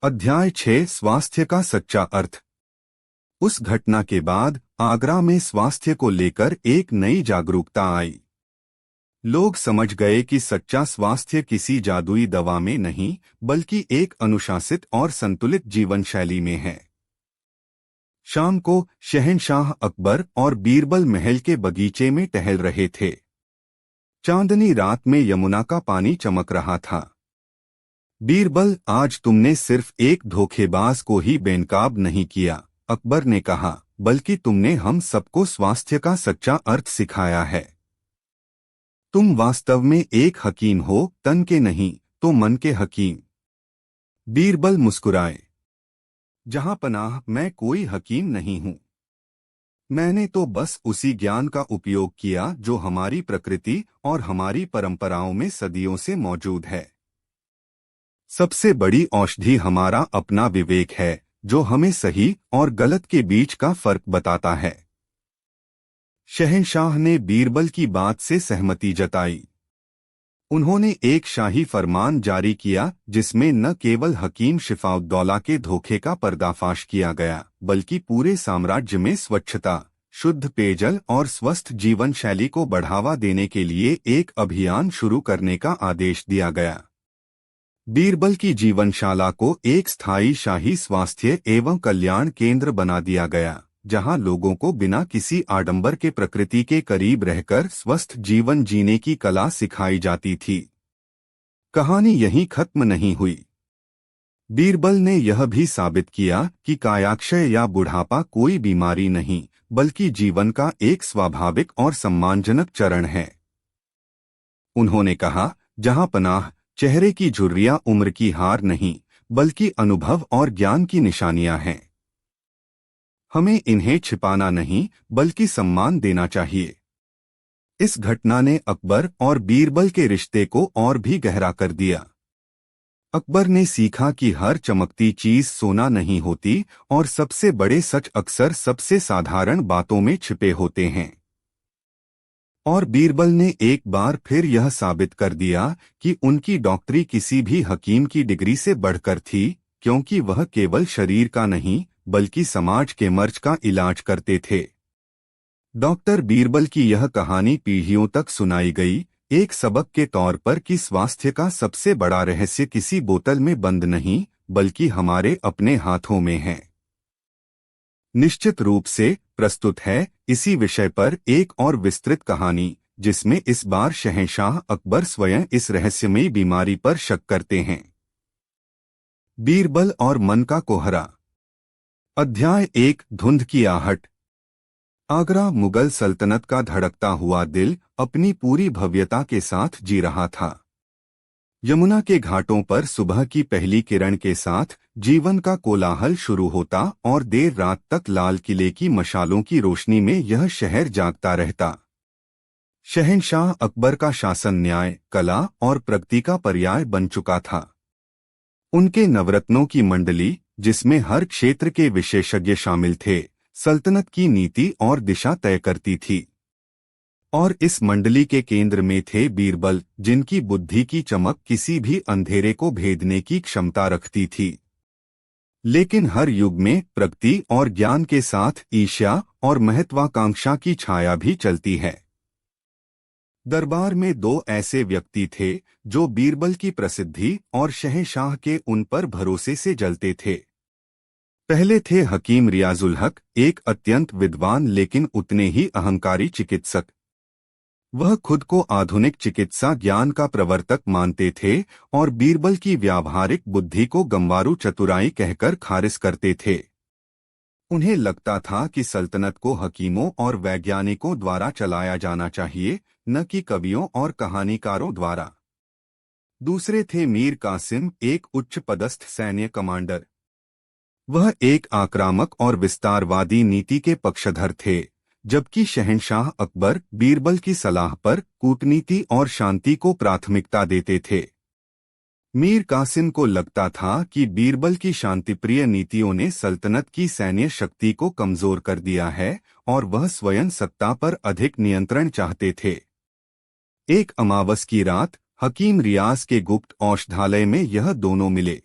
Speaker 1: अध्याय 6, स्वास्थ्य का सच्चा अर्थ। उस घटना के बाद आगरा में स्वास्थ्य को लेकर एक नई जागरूकता आई। लोग समझ गए कि सच्चा स्वास्थ्य किसी जादुई दवा में नहीं, बल्कि एक अनुशासित और संतुलित जीवन शैली में है। शाम को शहंशाह अकबर और बीरबल महल के बगीचे में टहल रहे थे। चांदनी रात में यमुना का पानी चमक रहा था। बीरबल, आज तुमने सिर्फ एक धोखेबाज को ही बेनकाब नहीं किया, अकबर ने कहा, बल्कि तुमने हम सबको स्वास्थ्य का सच्चा अर्थ सिखाया है। तुम वास्तव में एक हकीम हो, तन के नहीं तो मन के हकीम। बीरबल मुस्कुराए। जहां पनाह, मैं कोई हकीम नहीं हूं। मैंने तो बस उसी ज्ञान का उपयोग किया जो हमारी प्रकृति और हमारी परंपराओं में सदियों से मौजूद है। सबसे बड़ी औषधि हमारा अपना विवेक है, जो हमें सही और गलत के बीच का फर्क बताता है। शहंशाह ने बीरबल की बात से सहमति जताई। उन्होंने एक शाही फरमान जारी किया जिसमें न केवल हकीम शिफाउद्दौला के धोखे का पर्दाफाश किया गया, बल्कि पूरे साम्राज्य में स्वच्छता, शुद्ध पेयजल और स्वस्थ जीवन शैली को बढ़ावा देने के लिए एक अभियान शुरू करने का आदेश दिया गया। बीरबल की जीवनशाला को एक स्थायी शाही स्वास्थ्य एवं कल्याण केंद्र बना दिया गया, जहां लोगों को बिना किसी आडंबर के प्रकृति के करीब रहकर स्वस्थ जीवन जीने की कला सिखाई जाती थी। कहानी यहीं खत्म नहीं हुई। बीरबल ने यह भी साबित किया कि कायाक्षय या बुढ़ापा कोई बीमारी नहीं, बल्कि जीवन का एक स्वाभाविक और सम्मानजनक चरण है। उन्होंने कहा, जहां पनाह, चेहरे की झुर्रियां उम्र की हार नहीं, बल्कि अनुभव और ज्ञान की निशानियां हैं। हमें इन्हें छिपाना नहीं, बल्कि सम्मान देना चाहिए। इस घटना ने अकबर और बीरबल के रिश्ते को और भी गहरा कर दिया। अकबर ने सीखा कि हर चमकती चीज सोना नहीं होती और सबसे बड़े सच अक्सर सबसे साधारण बातों में छिपे होते हैं। और बीरबल ने एक बार फिर यह साबित कर दिया कि उनकी डॉक्टरी किसी भी हकीम की डिग्री से बढ़कर थी, क्योंकि वह केवल शरीर का नहीं, बल्कि समाज के मर्ज का इलाज करते थे। डॉक्टर बीरबल की यह कहानी पीढ़ियों तक सुनाई गई, एक सबक के तौर पर कि स्वास्थ्य का सबसे बड़ा रहस्य किसी बोतल में बंद नहीं, बल्कि हमारे अपने हाथों में है। निश्चित रूप से प्रस्तुत है इसी विषय पर एक और विस्तृत कहानी, जिसमें इस बार शहंशाह अकबर स्वयं इस रहस्यमयी बीमारी पर शक करते हैं। बीरबल और मन का कोहरा। अध्याय 1, धुंध की आहट। आगरा मुगल सल्तनत का धड़कता हुआ दिल अपनी पूरी भव्यता के साथ जी रहा था। यमुना के घाटों पर सुबह की पहली किरण के साथ जीवन का कोलाहल शुरू होता और देर रात तक लाल किले की मशालों की रोशनी में यह शहर जागता रहता। शहंशाह अकबर का शासन न्याय, कला और प्रगति का पर्याय बन चुका था। उनके नवरत्नों की मंडली, जिसमें हर क्षेत्र के विशेषज्ञ शामिल थे, सल्तनत की नीति और दिशा तय करती थी। और इस मंडली के केंद्र में थे बीरबल, जिनकी बुद्धि की चमक किसी भी अंधेरे को भेदने की क्षमता रखती थी। लेकिन हर युग में प्रगति और ज्ञान के साथ ईर्ष्या और महत्वाकांक्षा की छाया भी चलती है। दरबार में दो ऐसे व्यक्ति थे जो बीरबल की प्रसिद्धि और शहंशाह के उन पर भरोसे से जलते थे। पहले थे हकीम रियाजुल हक, एक अत्यंत विद्वान लेकिन उतने ही अहंकारी चिकित्सक। वह खुद को आधुनिक चिकित्सा ज्ञान का प्रवर्तक मानते थे और बीरबल की व्यावहारिक बुद्धि को गंवारू चतुराई कहकर खारिज करते थे। उन्हें लगता था कि सल्तनत को हकीमों और वैज्ञानिकों द्वारा चलाया जाना चाहिए, न कि कवियों और कहानीकारों द्वारा। दूसरे थे मीर कासिम, एक उच्च पदस्थ सैन्य कमांडर। वह एक आक्रामक और विस्तारवादी नीति के पक्षधर थे, जबकि शहंशाह अकबर बीरबल की सलाह पर कूटनीति और शांति को प्राथमिकता देते थे। मीर कासिम को लगता था कि बीरबल की शांतिप्रिय नीतियों ने सल्तनत की सैन्य शक्ति को कमजोर कर दिया है और वह स्वयं सत्ता पर अधिक नियंत्रण चाहते थे। एक अमावस की रात हकीम रियाज के गुप्त औषधालय में यह दोनों मिले।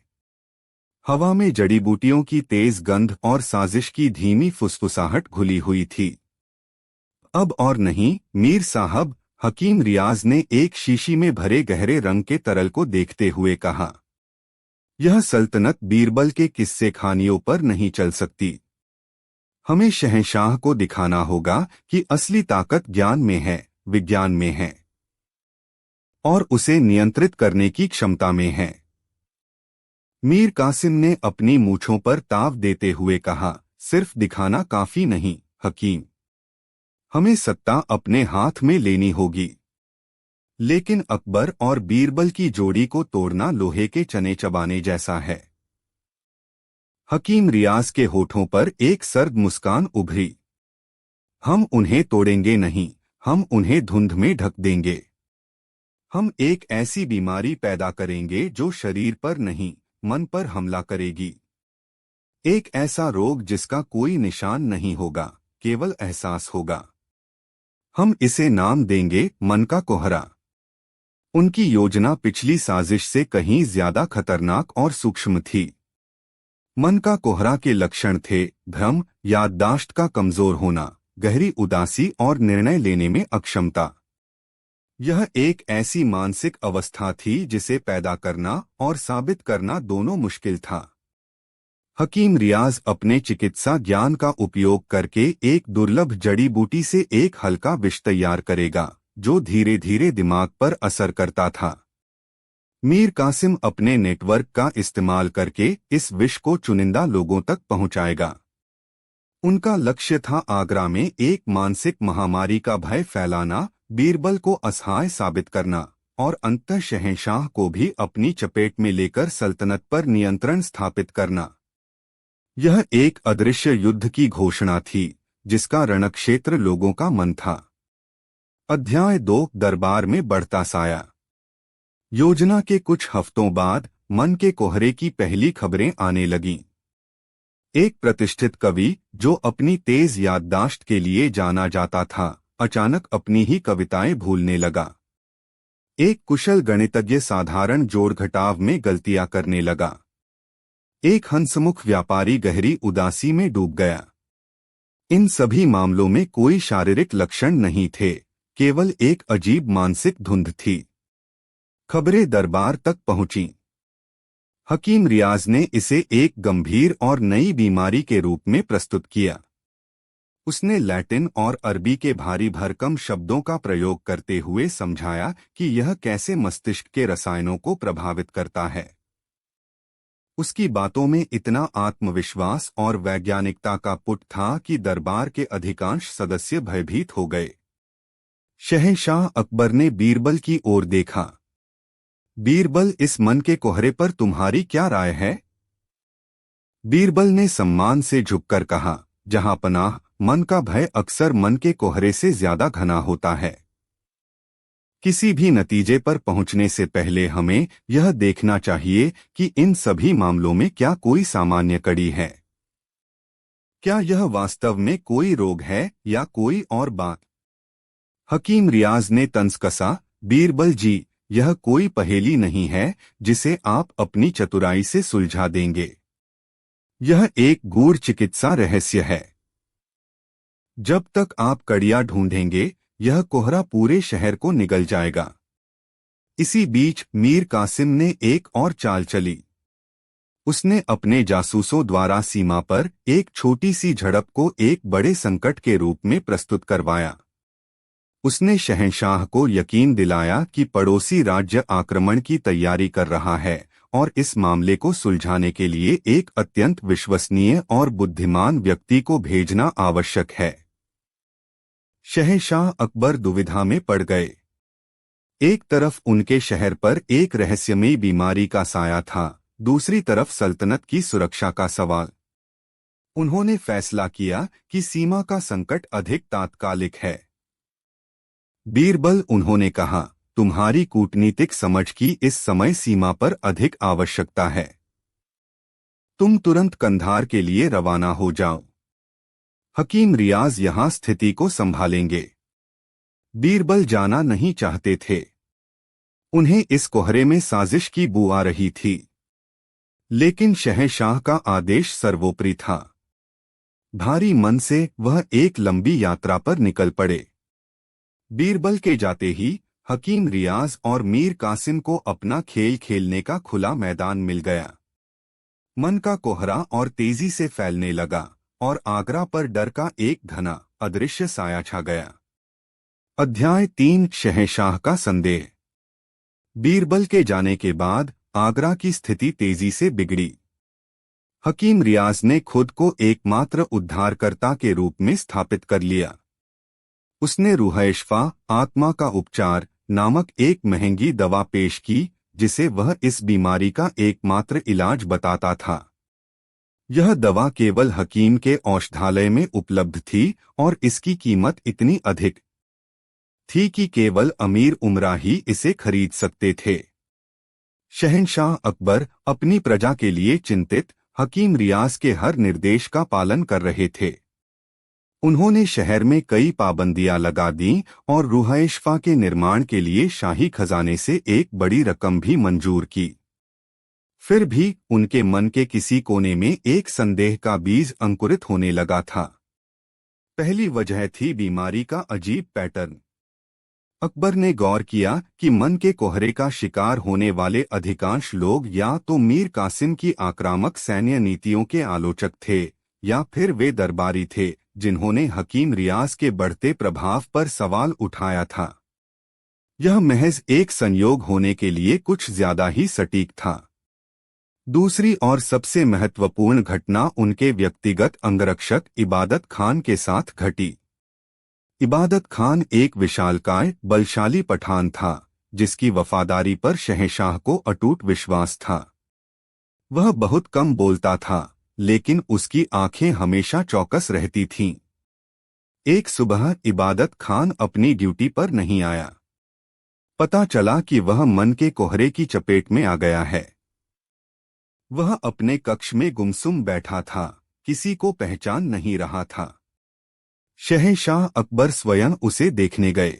Speaker 1: हवा में जड़ी बूटियों की तेज गंध और साजिश की धीमी फुसफुसाहट घुली हुई थी। अब और नहीं मीर साहब, हकीम रियाज ने एक शीशी में भरे गहरे रंग के तरल को देखते हुए कहा। यह सल्तनत बीरबल के किस्से खानियों पर नहीं चल सकती। हमें शहंशाह को दिखाना होगा कि असली ताकत ज्ञान में है, विज्ञान में है, और उसे नियंत्रित करने की क्षमता में है। मीर कासिम ने अपनी मूंछों पर ताव देते हुए कहा, सिर्फ दिखाना काफी नहीं हकीम। हमें सत्ता अपने हाथ में लेनी होगी। लेकिन अकबर और बीरबल की जोड़ी को तोड़ना लोहे के चने चबाने जैसा है। हकीम रियाज के होठों पर एक सर्द मुस्कान उभरी। हम उन्हें तोड़ेंगे नहीं, हम उन्हें धुंध में ढक देंगे। हम एक ऐसी बीमारी पैदा करेंगे जो शरीर पर नहीं, मन पर हमला करेगी। एक ऐसा रोग जिसका कोई निशान नहीं होगा, केवल एहसास होगा। हम इसे नाम देंगे मन का कोहरा। उनकी योजना पिछली साजिश से कहीं ज्यादा खतरनाक और सूक्ष्म थी। मन का कोहरा के लक्षण थे भ्रम, याददाश्त का कमजोर होना, गहरी उदासी और निर्णय लेने में अक्षमता। यह एक ऐसी मानसिक अवस्था थी जिसे पैदा करना और साबित करना दोनों मुश्किल था। हकीम रियाज अपने चिकित्सा ज्ञान का उपयोग करके एक दुर्लभ जड़ी बूटी से एक हल्का विष तैयार करेगा, जो धीरे धीरे दिमाग पर असर करता था। मीर कासिम अपने नेटवर्क का इस्तेमाल करके इस विष को चुनिंदा लोगों तक पहुंचाएगा। उनका लक्ष्य था आगरा में एक मानसिक महामारी का भय फैलाना, बीरबल को असहाय साबित करना और अंततः शहंशाह को भी अपनी चपेट में लेकर सल्तनत पर नियंत्रण स्थापित करना। यह एक अदृश्य युद्ध की घोषणा थी, जिसका रणक्षेत्र लोगों का मन था। अध्याय 2 दरबार में बढ़ता साया। योजना के कुछ हफ्तों बाद मन के कोहरे की पहली खबरें आने लगीं। एक प्रतिष्ठित कवि, जो अपनी तेज याददाश्त के लिए जाना जाता था, अचानक अपनी ही कविताएं भूलने लगा। एक कुशल गणितज्ञ साधारण जोड़ घटाव में गलतियां करने लगा। एक हंसमुख व्यापारी गहरी उदासी में डूब गया। इन सभी मामलों में कोई शारीरिक लक्षण नहीं थे, केवल एक अजीब मानसिक धुंध थी। खबरें दरबार तक पहुंची। हकीम रियाज ने इसे एक गंभीर और नई बीमारी के रूप में प्रस्तुत किया। उसने लैटिन और अरबी के भारी भरकम शब्दों का प्रयोग करते हुए समझाया कि यह कैसे मस्तिष्क के रसायनों को प्रभावित करता है। उसकी बातों में इतना आत्मविश्वास और वैज्ञानिकता का पुट था कि दरबार के अधिकांश सदस्य भयभीत हो गए। शहंशाह अकबर ने बीरबल की ओर देखा। बीरबल, इस मन के कोहरे पर तुम्हारी क्या राय है? बीरबल ने सम्मान से झुककर कहा, जहां पनाह, मन का भय अक्सर मन के कोहरे से ज्यादा घना होता है। किसी भी नतीजे पर पहुंचने से पहले हमें यह देखना चाहिए कि इन सभी मामलों में क्या कोई सामान्य कड़ी है। क्या यह वास्तव में कोई रोग है या कोई और बात? हकीम रियाज ने तंज कसा, बीरबल जी, यह कोई पहेली नहीं है जिसे आप अपनी चतुराई से सुलझा देंगे। यह एक गूढ़ चिकित्सा रहस्य है। जब तक आप कड़ियां ढूंढेंगे, यह कोहरा पूरे शहर को निगल जाएगा। इसी बीच मीर कासिम ने एक और चाल चली। उसने अपने जासूसों द्वारा सीमा पर एक छोटी सी झड़प को एक बड़े संकट के रूप में प्रस्तुत करवाया। उसने शहंशाह को यकीन दिलाया कि पड़ोसी राज्य आक्रमण की तैयारी कर रहा है और इस मामले को सुलझाने के लिए एक अत्यंत विश्वसनीय और बुद्धिमान व्यक्ति को भेजना आवश्यक है। शहंशाह अकबर दुविधा में पड़ गए। एक तरफ उनके शहर पर एक रहस्यमयी बीमारी का साया था, दूसरी तरफ सल्तनत की सुरक्षा का सवाल। उन्होंने फैसला किया कि सीमा का संकट अधिक तात्कालिक है। बीरबल, उन्होंने कहा, तुम्हारी कूटनीतिक समझ की इस समय सीमा पर अधिक आवश्यकता है। तुम तुरंत कंधार के लिए रवाना हो जाओ। हकीम रियाज यहां स्थिति को संभालेंगे। बीरबल जाना नहीं चाहते थे। उन्हें इस कोहरे में साजिश की बू आ रही थी। लेकिन शहंशाह का आदेश सर्वोपरि था। भारी मन से वह एक लंबी यात्रा पर निकल पड़े। बीरबल के जाते ही हकीम रियाज और मीर कासिम को अपना खेल खेलने का खुला मैदान मिल गया। मन का कोहरा और तेजी से फैलने लगा और आगरा पर डर का एक घना अदृश्य साया छा गया। अध्याय 3 शहंशाह का संदेह। बीरबल के जाने के बाद आगरा की स्थिति तेजी से बिगड़ी। हकीम रियाज ने खुद को एकमात्र उद्धारकर्ता के रूप में स्थापित कर लिया। उसने रूह शिफा, आत्मा का उपचार नामक एक महंगी दवा पेश की, जिसे वह इस बीमारी का एकमात्र इलाज बताता था। यह दवा केवल हकीम के औषधालय में उपलब्ध थी और इसकी कीमत इतनी अधिक थी कि केवल अमीर उमरा ही इसे खरीद सकते थे। शहंशाह अकबर अपनी प्रजा के लिए चिंतित हकीम रियाज के हर निर्देश का पालन कर रहे थे। उन्होंने शहर में कई पाबंदियां लगा दी और रूह शिफा के निर्माण के लिए शाही खजाने से एक बड़ी रकम भी मंजूर की। फिर भी उनके मन के किसी कोने में एक संदेह का बीज अंकुरित होने लगा था। पहली वजह थी बीमारी का अजीब पैटर्न। अकबर ने गौर किया कि मन के कोहरे का शिकार होने वाले अधिकांश लोग या तो मीर कासिम की आक्रामक सैन्य नीतियों के आलोचक थे या फिर वे दरबारी थे जिन्होंने हकीम रियाज के बढ़ते प्रभाव पर सवाल उठाया था। यह महज एक संयोग होने के लिए कुछ ज्यादा ही सटीक था। दूसरी और सबसे महत्वपूर्ण घटना उनके व्यक्तिगत अंगरक्षक इबादत खान के साथ घटी। इबादत खान एक विशालकाय बलशाली पठान था, जिसकी वफादारी पर शहंशाह को अटूट विश्वास था। वह बहुत कम बोलता था, लेकिन उसकी आंखें हमेशा चौकस रहती थीं। एक सुबह इबादत खान अपनी ड्यूटी पर नहीं आया। पता चला कि वह मन के कोहरे की चपेट में आ गया है। वह अपने कक्ष में गुमसुम बैठा था, किसी को पहचान नहीं रहा था। शहंशाह अकबर स्वयं उसे देखने गए।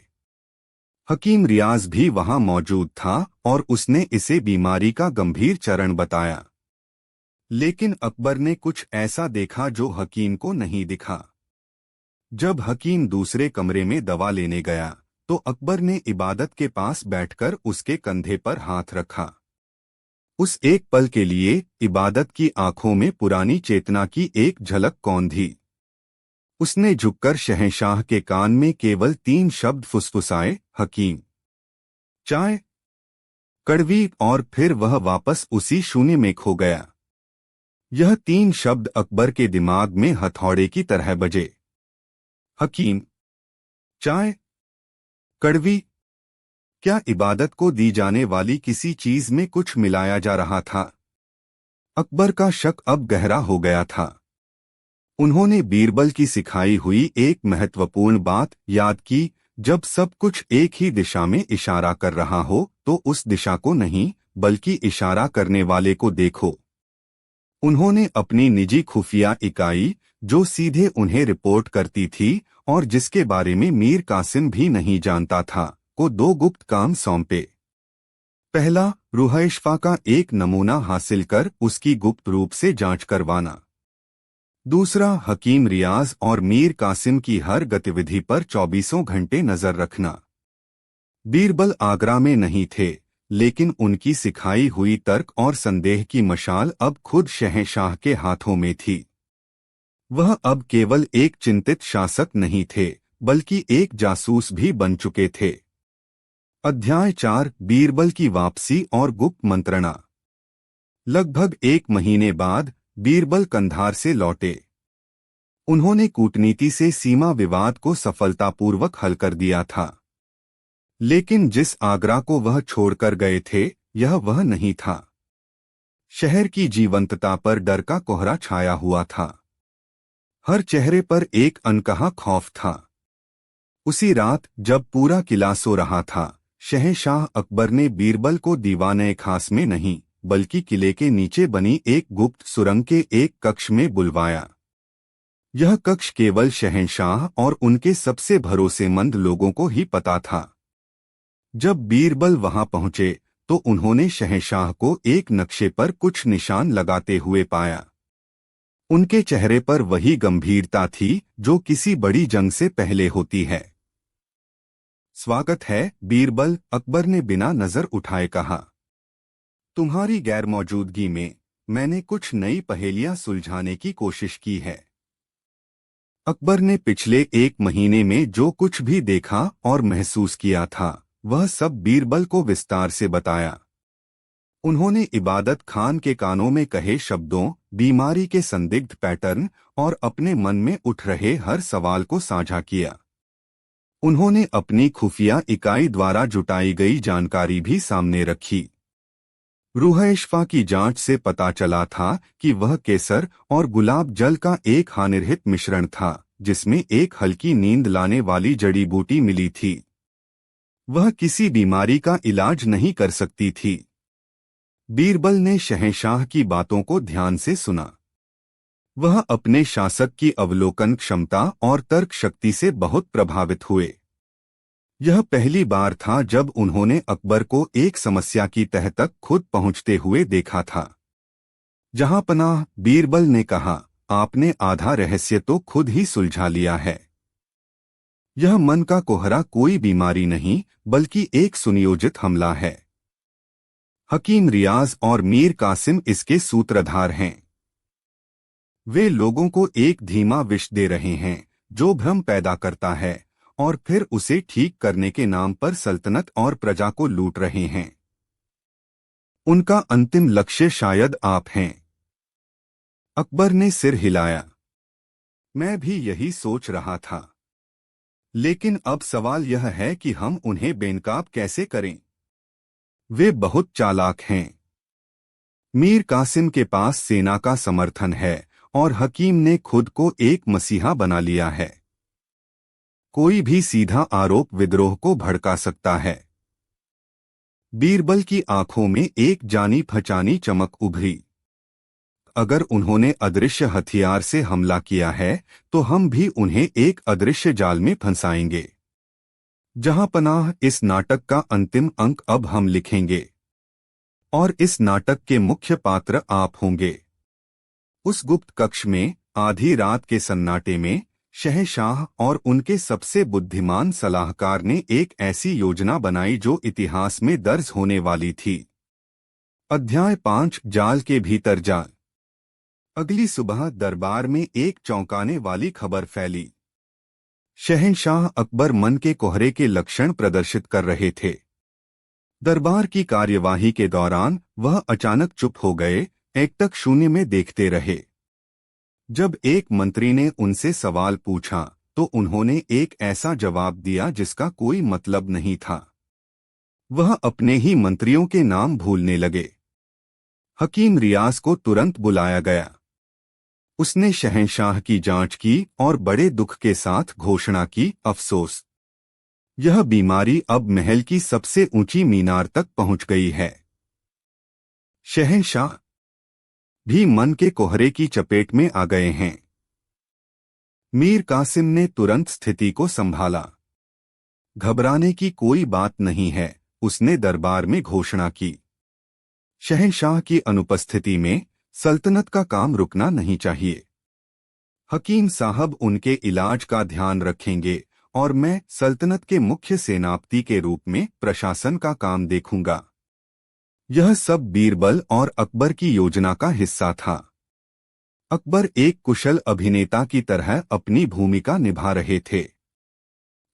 Speaker 1: हकीम रियाज भी वहां मौजूद था और उसने इसे बीमारी का गंभीर चरण बताया। लेकिन अकबर ने कुछ ऐसा देखा जो हकीम को नहीं दिखा। जब हकीम दूसरे कमरे में दवा लेने गया तो अकबर ने इबादत के पास बैठकर उसके कंधे पर हाथ रखा। उस एक पल के लिए इबादत की आंखों में पुरानी चेतना की एक झलक कौंधी। उसने झुककर शहंशाह के कान में केवल 3 शब्द फुसफुसाए, हकीम, चाय, कड़वी, और फिर वह वापस उसी शून्य में खो गया। यह 3 शब्द अकबर के दिमाग में हथौड़े की तरह बजे। हकीम, चाय, कड़वी। क्या इबादत को दी जाने वाली किसी चीज में कुछ मिलाया जा रहा था? अकबर का शक अब गहरा हो गया था। उन्होंने बीरबल की सिखाई हुई एक महत्वपूर्ण बात याद की, जब सब कुछ एक ही दिशा में इशारा कर रहा हो तो उस दिशा को नहीं बल्कि इशारा करने वाले को देखो। उन्होंने अपनी निजी खुफिया इकाई, जो सीधे उन्हें रिपोर्ट करती थी और जिसके बारे में मीर कासिम भी नहीं जानता था, को 2 गुप्त काम सौंपे। पहला, रूह शिफा का एक नमूना हासिल कर उसकी गुप्त रूप से जांच करवाना। दूसरा, हकीम रियाज और मीर कासिम की हर गतिविधि पर 24 घंटे नजर रखना। बीरबल आगरा में नहीं थे, लेकिन उनकी सिखाई हुई तर्क और संदेह की मशाल अब खुद शहंशाह के हाथों में थी। वह अब केवल एक चिंतित शासक नहीं थे, बल्कि एक जासूस भी बन चुके थे। अध्याय 4, बीरबल की वापसी और गुप्त मंत्रणा। लगभग 1 महीने बाद बीरबल कंधार से लौटे। उन्होंने कूटनीति से सीमा विवाद को सफलतापूर्वक हल कर दिया था। लेकिन जिस आगरा को वह छोड़कर गए थे, यह वह नहीं था। शहर की जीवंतता पर डर का कोहरा छाया हुआ था। हर चेहरे पर एक अनकहा खौफ था। उसी रात जब पूरा किला सो रहा था, शहंशाह अकबर ने बीरबल को दीवाने खास में नहीं बल्कि किले के नीचे बनी एक गुप्त सुरंग के एक कक्ष में बुलवाया। यह कक्ष केवल शहंशाह और उनके सबसे भरोसेमंद लोगों को ही पता था। जब बीरबल वहां पहुंचे तो उन्होंने शहंशाह को एक नक्शे पर कुछ निशान लगाते हुए पाया। उनके चेहरे पर वही गंभीरता थी जो किसी बड़ी जंग से पहले होती है। स्वागत है बीरबल, अकबर ने बिना नजर उठाए कहा। तुम्हारी गैरमौजूदगी में मैंने कुछ नई पहेलियां सुलझाने की कोशिश की है। अकबर ने पिछले 1 महीने में जो कुछ भी देखा और महसूस किया था, वह सब बीरबल को विस्तार से बताया। उन्होंने इबादत खान के कानों में कहे शब्दों बीमारी के संदिग्ध पैटर्न और अपने मन में उठ रहे हर सवाल को साझा किया। उन्होंने अपनी खुफिया इकाई द्वारा जुटाई गई जानकारी भी सामने रखी। रूह-ए-शिफा की जांच से पता चला था कि वह केसर और गुलाब जल का एक हानिरहित मिश्रण था, जिसमें एक हल्की नींद लाने वाली जड़ी बूटी मिली थी। वह किसी बीमारी का इलाज नहीं कर सकती थी। बीरबल ने शहंशाह की बातों को ध्यान से सुना। वह अपने शासक की अवलोकन क्षमता और तर्क शक्ति से बहुत प्रभावित हुए। यह पहली बार था जब उन्होंने अकबर को एक समस्या की तह तक खुद पहुंचते हुए देखा था। जहांपनाह, बीरबल ने कहा, आपने आधा रहस्य तो खुद ही सुलझा लिया है। यह मन का कोहरा कोई बीमारी नहीं, बल्कि एक सुनियोजित हमला है। हकीम रियाज और मीर कासिम इसके सूत्रधार हैं। वे लोगों को एक धीमा विष दे रहे हैं जो भ्रम पैदा करता है, और फिर उसे ठीक करने के नाम पर सल्तनत और प्रजा को लूट रहे हैं। उनका अंतिम लक्ष्य शायद आप हैं। अकबर ने सिर हिलाया। मैं भी यही सोच रहा था। लेकिन अब सवाल यह है कि हम उन्हें बेनकाब कैसे करें। वे बहुत चालाक हैं। मीर कासिम के पास सेना का समर्थन है और हकीम ने खुद को एक मसीहा बना लिया है। कोई भी सीधा आरोप विद्रोह को भड़का सकता है। बीरबल की आंखों में एक जानी पहचानी चमक उभरी। अगर उन्होंने अदृश्य हथियार से हमला किया है तो हम भी उन्हें एक अदृश्य जाल में फंसाएंगे। जहांपनाह, इस नाटक का अंतिम अंक अब हम लिखेंगे, और इस नाटक के मुख्य पात्र आप होंगे। उस गुप्त कक्ष में आधी रात के सन्नाटे में शहंशाह और उनके सबसे बुद्धिमान सलाहकार ने एक ऐसी योजना बनाई जो इतिहास में दर्ज होने वाली थी। अध्याय 5, जाल के भीतर जाल। अगली सुबह दरबार में एक चौंकाने वाली खबर फैली। शहंशाह अकबर मन के कोहरे के लक्षण प्रदर्शित कर रहे थे। दरबार की कार्यवाही के दौरान वह अचानक चुप हो गए, एकटक शून्य में देखते रहे। जब एक मंत्री ने उनसे सवाल पूछा तो उन्होंने एक ऐसा जवाब दिया जिसका कोई मतलब नहीं था। वह अपने ही मंत्रियों के नाम भूलने लगे। हकीम रियाज को तुरंत बुलाया गया। उसने शहंशाह की जांच की और बड़े दुख के साथ घोषणा की, अफसोस, यह बीमारी अब महल की सबसे ऊंची मीनार तक पहुंच गई है। शहंशाह भी मन के कोहरे की चपेट में आ गए हैं। मीर कासिम ने तुरंत स्थिति को संभाला। घबराने की कोई बात नहीं है, उसने दरबार में घोषणा की। शहंशाह की अनुपस्थिति में सल्तनत का काम रुकना नहीं चाहिए। हकीम साहब उनके इलाज का ध्यान रखेंगे और मैं सल्तनत के मुख्य सेनापति के रूप में प्रशासन का काम देखूंगा। यह सब बीरबल और अकबर की योजना का हिस्सा था। अकबर एक कुशल अभिनेता की तरह अपनी भूमिका निभा रहे थे।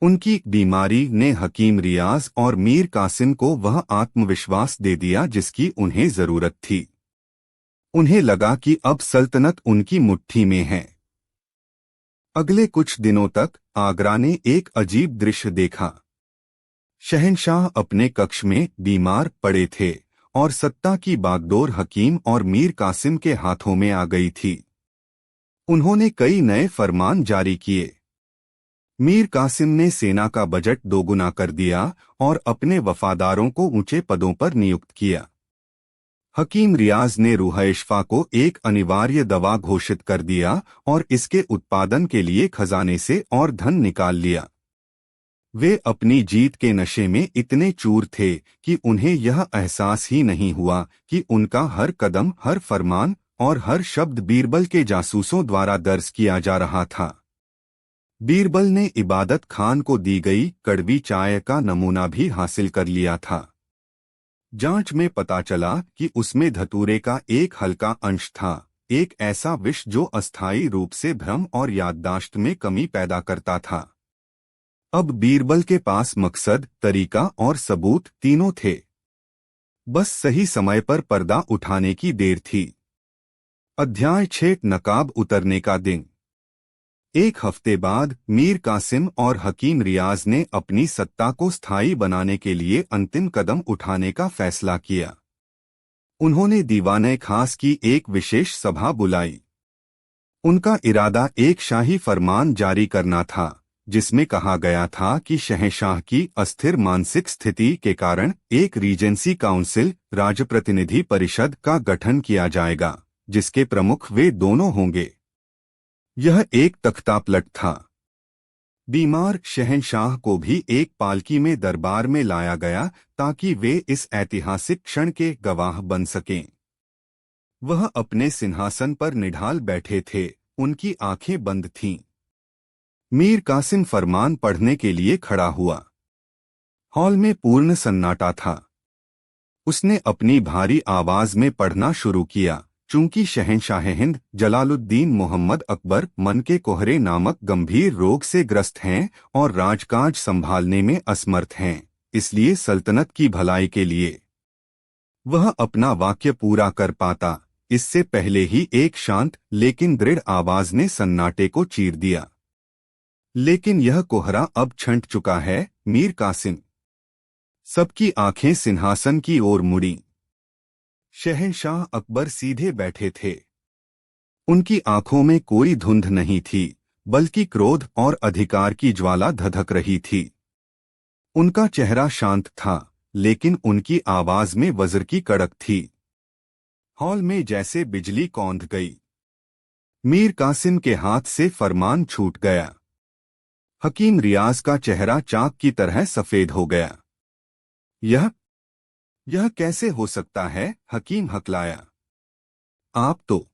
Speaker 1: उनकी बीमारी ने हकीम रियाज और मीर कासिम को वह आत्मविश्वास दे दिया जिसकी उन्हें जरूरत थी। उन्हें लगा कि अब सल्तनत उनकी मुट्ठी में है। अगले कुछ दिनों तक आगरा ने एक अजीब दृश्य देखा। शहंशाह अपने कक्ष में बीमार पड़े थे और सत्ता की बागडोर हकीम और मीर कासिम के हाथों में आ गई थी। उन्होंने कई नए फरमान जारी किए। मीर कासिम ने सेना का बजट दोगुना कर दिया और अपने वफादारों को ऊंचे पदों पर नियुक्त किया। हकीम रियाज ने रूह-ए-शिफा को एक अनिवार्य दवा घोषित कर दिया और इसके उत्पादन के लिए खजाने से और धन निकाल लिया। वे अपनी जीत के नशे में इतने चूर थे कि उन्हें यह एहसास ही नहीं हुआ कि उनका हर कदम, हर फरमान और हर शब्द बीरबल के जासूसों द्वारा दर्ज किया जा रहा था। बीरबल ने इबादत खान को दी गई कड़वी चाय का नमूना भी हासिल कर लिया था। जांच में पता चला कि उसमें धतूरे का एक हल्का अंश था, एक ऐसा विष जो अस्थायी रूप से भ्रम और याददाश्त में कमी पैदा करता था। अब बीरबल के पास मकसद, तरीका और सबूत तीनों थे। बस सही समय पर पर्दा उठाने की देर थी। अध्याय 6 नकाब उतरने का दिन। एक हफ्ते बाद मीर कासिम और हकीम रियाज ने अपनी सत्ता को स्थायी बनाने के लिए अंतिम कदम उठाने का फैसला किया। उन्होंने दीवाने खास की एक विशेष सभा बुलाई। उनका इरादा एक शाही फरमान जारी करना था, जिसमें कहा गया था कि शहंशाह की अस्थिर मानसिक स्थिति के कारण एक रीजेंसी काउंसिल राजप्रतिनिधि परिषद का गठन किया जाएगा, जिसके प्रमुख वे दोनों होंगे। यह एक तख्तापलट था। बीमार शहंशाह को भी एक पालकी में दरबार में लाया गया ताकि वे इस ऐतिहासिक क्षण के गवाह बन सकें। वह अपने सिंहासन पर निढाल बैठे थे, उनकी आंखें बंद थीं। मीर कासिम फरमान पढ़ने के लिए खड़ा हुआ। हॉल में पूर्ण सन्नाटा था। उसने अपनी भारी आवाज में पढ़ना शुरू किया। चूंकि शहंशाह हिंद जलालुद्दीन मोहम्मद अकबर मन के कोहरे नामक गंभीर रोग से ग्रस्त हैं और राजकाज संभालने में असमर्थ हैं, इसलिए सल्तनत की भलाई के लिए वह अपना वाक्य पूरा कर पाता, इससे पहले ही एक शांत लेकिन दृढ़ आवाज ने सन्नाटे को चीर दिया। लेकिन यह कोहरा अब छंट चुका है, मीर कासिम। सबकी आंखें सिंहासन की ओर मुड़ी। शहंशाह अकबर सीधे बैठे थे। उनकी आंखों में कोई धुंध नहीं थी, बल्कि क्रोध और अधिकार की ज्वाला धधक रही थी। उनका चेहरा शांत था, लेकिन उनकी आवाज में वज्र की कड़क थी। हॉल में जैसे बिजली कौंध गई। मीर कासिम के हाथ से फरमान छूट गया। हकीम रियाज का चेहरा चाक की तरह सफेद हो गया। यह कैसे हो सकता है? हकीम हकलाया। आप तो।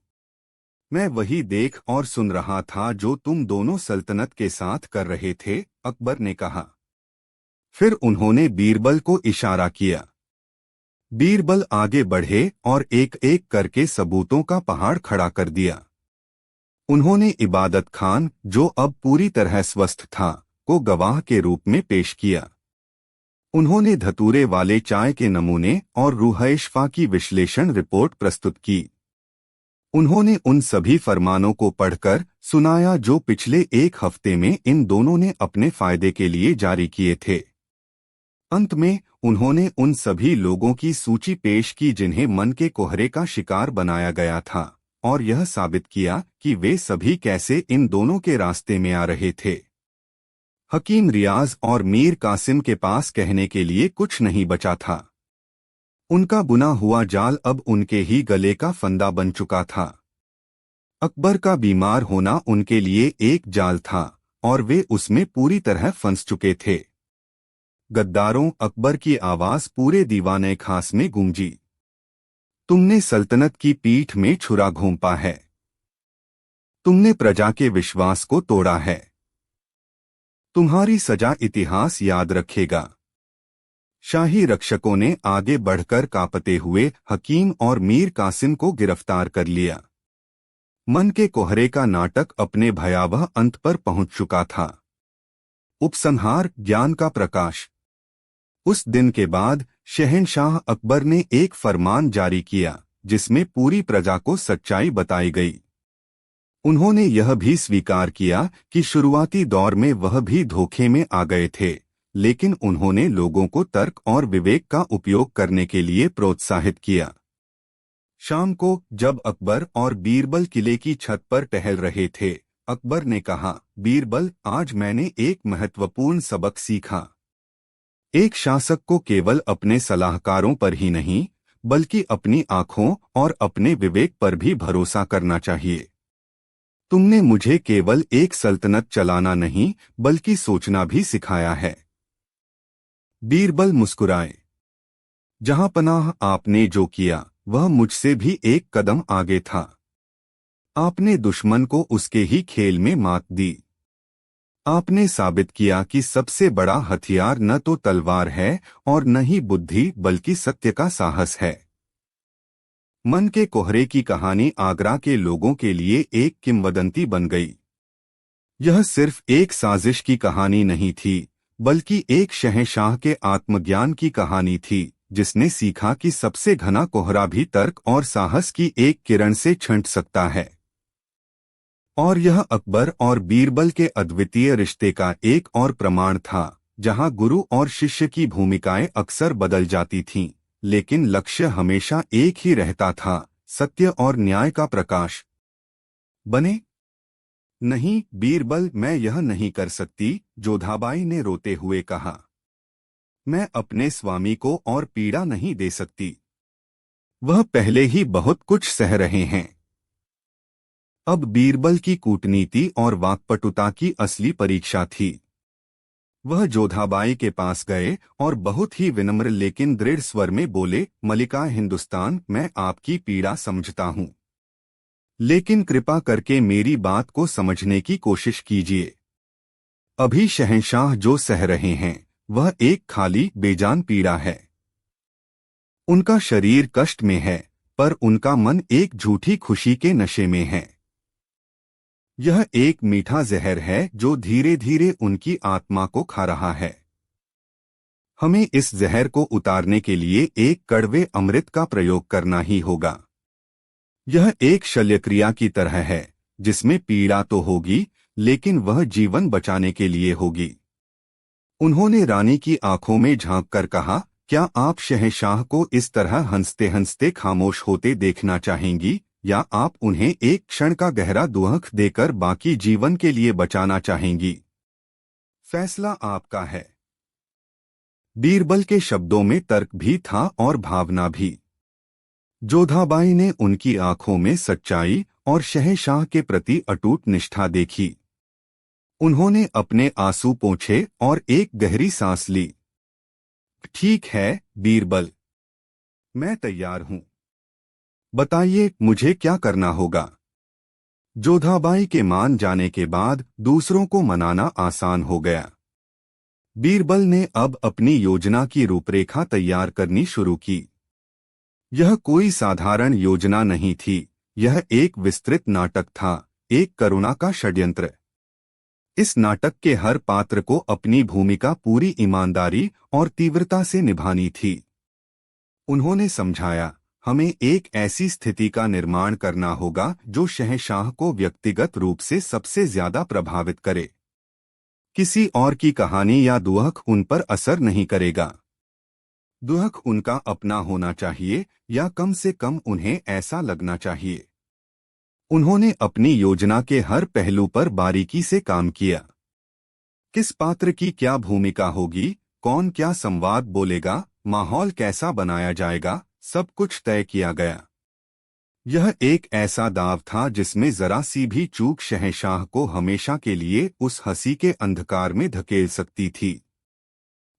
Speaker 1: मैं वही देख और सुन रहा था जो तुम दोनों सल्तनत के साथ कर रहे थे, अकबर ने कहा। फिर उन्होंने बीरबल को इशारा किया। बीरबल आगे बढ़े और एक एक करके सबूतों का पहाड़ खड़ा कर दिया। उन्होंने इबादत खान, जो अब पूरी तरह स्वस्थ था, को गवाह के रूप में पेश किया। उन्होंने धतूरे वाले चाय के नमूने और रूह-ए-शिफा की विश्लेषण रिपोर्ट प्रस्तुत की। उन्होंने उन सभी फरमानों को पढ़कर सुनाया जो पिछले एक हफ्ते में इन दोनों ने अपने फायदे के लिए जारी किए थे। अंत में उन्होंने उन सभी लोगों की सूची पेश की जिन्हें मन के कोहरे का शिकार बनाया गया था, और यह साबित किया कि वे सभी कैसे इन दोनों के रास्ते में आ रहे थे। हकीम रियाज और मीर कासिम के पास कहने के लिए कुछ नहीं बचा था। उनका बुना हुआ जाल अब उनके ही गले का फंदा बन चुका था। अकबर का बीमार होना उनके लिए एक जाल था और वे उसमें पूरी तरह फंस चुके थे। गद्दारों, अकबर की आवाज पूरे दीवाने खास में गूंजी। तुमने सल्तनत की पीठ में छुरा घोंपा है। तुमने प्रजा के विश्वास को तोड़ा है। तुम्हारी सजा इतिहास याद रखेगा। शाही रक्षकों ने आगे बढ़कर कांपते हुए हकीम और मीर कासिम को गिरफ्तार कर लिया। मन के कोहरे का नाटक अपने भयावह अंत पर पहुंच चुका था। उपसंहार, ज्ञान का प्रकाश। उस दिन के बाद शहंशाह अकबर ने एक फरमान जारी किया जिसमें पूरी प्रजा को सच्चाई बताई गई। उन्होंने यह भी स्वीकार किया कि शुरुआती दौर में वह भी धोखे में आ गए थे, लेकिन उन्होंने लोगों को तर्क और विवेक का उपयोग करने के लिए प्रोत्साहित किया। शाम को जब अकबर और बीरबल किले की छत पर टहल रहे थे, अकबर ने कहा, बीरबल, आज मैंने एक महत्वपूर्ण सबक सीखा। एक शासक को केवल अपने सलाहकारों पर ही नहीं, बल्कि अपनी आंखों और अपने विवेक पर भी भरोसा करना चाहिए। तुमने मुझे केवल एक सल्तनत चलाना नहीं, बल्कि सोचना भी सिखाया है। बीरबल मुस्कुराए। जहां पनाह, आपने जो किया वह मुझसे भी एक कदम आगे था। आपने दुश्मन को उसके ही खेल में मात दी। आपने साबित किया कि सबसे बड़ा हथियार न तो तलवार है और न ही बुद्धि, बल्कि सत्य का साहस है। मन के कोहरे की कहानी आगरा के लोगों के लिए एक किंवदंती बन गई। यह सिर्फ एक साजिश की कहानी नहीं थी, बल्कि एक शहंशाह के आत्मज्ञान की कहानी थी, जिसने सीखा कि सबसे घना कोहरा भी तर्क और साहस की एक किरण से छंट सकता है। और यह अकबर और बीरबल के अद्वितीय रिश्ते का एक और प्रमाण था, जहां गुरु और शिष्य की भूमिकाएं अक्सर बदल जाती थीं, लेकिन लक्ष्य हमेशा एक ही रहता था, सत्य और न्याय का प्रकाश बने। नहीं बीरबल, मैं यह नहीं कर सकती, जोधाबाई ने रोते हुए कहा। मैं अपने स्वामी को और पीड़ा नहीं दे सकती। वह पहले ही बहुत कुछ सह रहे हैं। अब बीरबल की कूटनीति और वाक्पटुता की असली परीक्षा थी। वह जोधाबाई के पास गए और बहुत ही विनम्र लेकिन दृढ़ स्वर में बोले, मलिका हिंदुस्तान, मैं आपकी पीड़ा समझता हूँ, लेकिन कृपा करके मेरी बात को समझने की कोशिश कीजिए। अभी शहंशाह जो सह रहे हैं वह एक खाली बेजान पीड़ा है। उनका शरीर कष्ट में है, पर उनका मन एक झूठी खुशी के नशे में है। यह एक मीठा जहर है जो धीरे धीरे उनकी आत्मा को खा रहा है। हमें इस जहर को उतारने के लिए एक कड़वे अमृत का प्रयोग करना ही होगा। यह एक शल्यक्रिया की तरह है, जिसमें पीड़ा तो होगी, लेकिन वह जीवन बचाने के लिए होगी। उन्होंने रानी की आंखों में झांककर कहा, क्या आप शहंशाह को इस तरह हंसते हंसते खामोश होते देखना चाहेंगी, या आप उन्हें एक क्षण का गहरा दुख देकर बाकी जीवन के लिए बचाना चाहेंगी? फैसला आपका है। बीरबल के शब्दों में तर्क भी था और भावना भी। जोधाबाई ने उनकी आंखों में सच्चाई और शहंशाह के प्रति अटूट निष्ठा देखी। उन्होंने अपने आंसू पोंछे और एक गहरी सांस ली। ठीक है बीरबल, मैं तैयार हूं। बताइए मुझे क्या करना होगा। जोधाबाई के मान जाने के बाद दूसरों को मनाना आसान हो गया। बीरबल ने अब अपनी योजना की रूपरेखा तैयार करनी शुरू की। यह कोई साधारण योजना नहीं थी, यह एक विस्तृत नाटक था, एक करुणा का षड्यंत्र। इस नाटक के हर पात्र को अपनी भूमिका पूरी ईमानदारी और तीव्रता से निभानी थी। उन्होंने समझाया, हमें एक ऐसी स्थिति का निर्माण करना होगा जो शहंशाह को व्यक्तिगत रूप से सबसे ज्यादा प्रभावित करे। किसी और की कहानी या दुख उन पर असर नहीं करेगा। दुख उनका अपना होना चाहिए, या कम से कम उन्हें ऐसा लगना चाहिए। उन्होंने अपनी योजना के हर पहलू पर बारीकी से काम किया। किस पात्र की क्या भूमिका होगी, कौन क्या संवाद बोलेगा, माहौल कैसा बनाया जाएगा, सब कुछ तय किया गया। यह एक ऐसा दांव था जिसमें जरा सी भी चूक शहंशाह को हमेशा के लिए उस हंसी के अंधकार में धकेल सकती थी।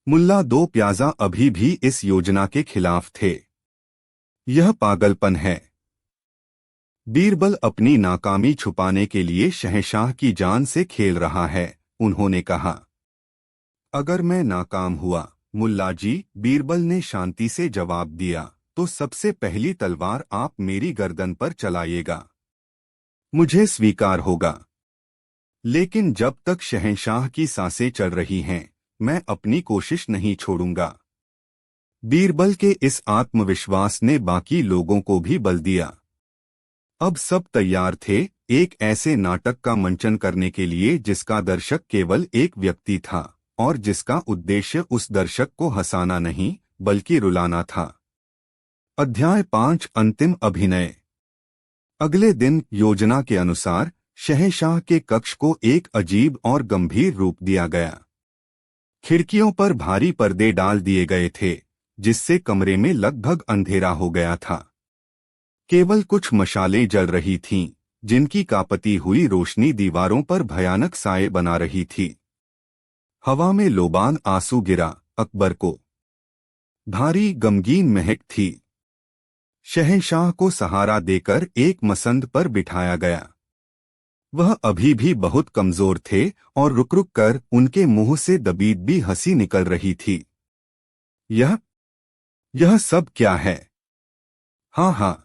Speaker 1: मुल्ला दो प्याजा अभी भी इस योजना के खिलाफ थे। यह पागलपन है। बीरबल अपनी नाकामी छुपाने के लिए शहंशाह की जान से खेल रहा है, उन्होंने कहा। अगर मैं नाकाम हुआ मुल्ला जी, बीरबल ने शांति से जवाब दिया, तो सबसे पहली तलवार आप मेरी गर्दन पर चलाइएगा। मुझे स्वीकार होगा, लेकिन जब तक शहंशाह की सांसें चल रही हैं, मैं अपनी कोशिश नहीं छोड़ूंगा। बीरबल के इस आत्मविश्वास ने बाकी लोगों को भी बल दिया। अब सब तैयार थे, एक ऐसे नाटक का मंचन करने के लिए जिसका दर्शक केवल एक व्यक्ति था, और जिसका उद्देश्य उस दर्शक को हंसाना नहीं बल्कि रुलाना था। अध्याय 5 अंतिम अभिनय। अगले दिन योजना के अनुसार शहंशाह के कक्ष को एक अजीब और गंभीर रूप दिया गया। खिड़कियों पर भारी पर्दे डाल दिए गए थे, जिससे कमरे में लगभग अंधेरा हो गया था। केवल कुछ मशालें जल रही थीं, जिनकी कापती हुई रोशनी दीवारों पर भयानक साए बना रही थी। हवा में लोबान आंसू गिरा। अकबर को भारी गमगीन महक थी। शहंशाह को सहारा देकर एक मसंद पर बिठाया गया। वह अभी भी बहुत कमजोर थे और रुक रुक कर उनके मुंह से दबीदबी हंसी निकल रही थी। यह सब क्या है? हाँ,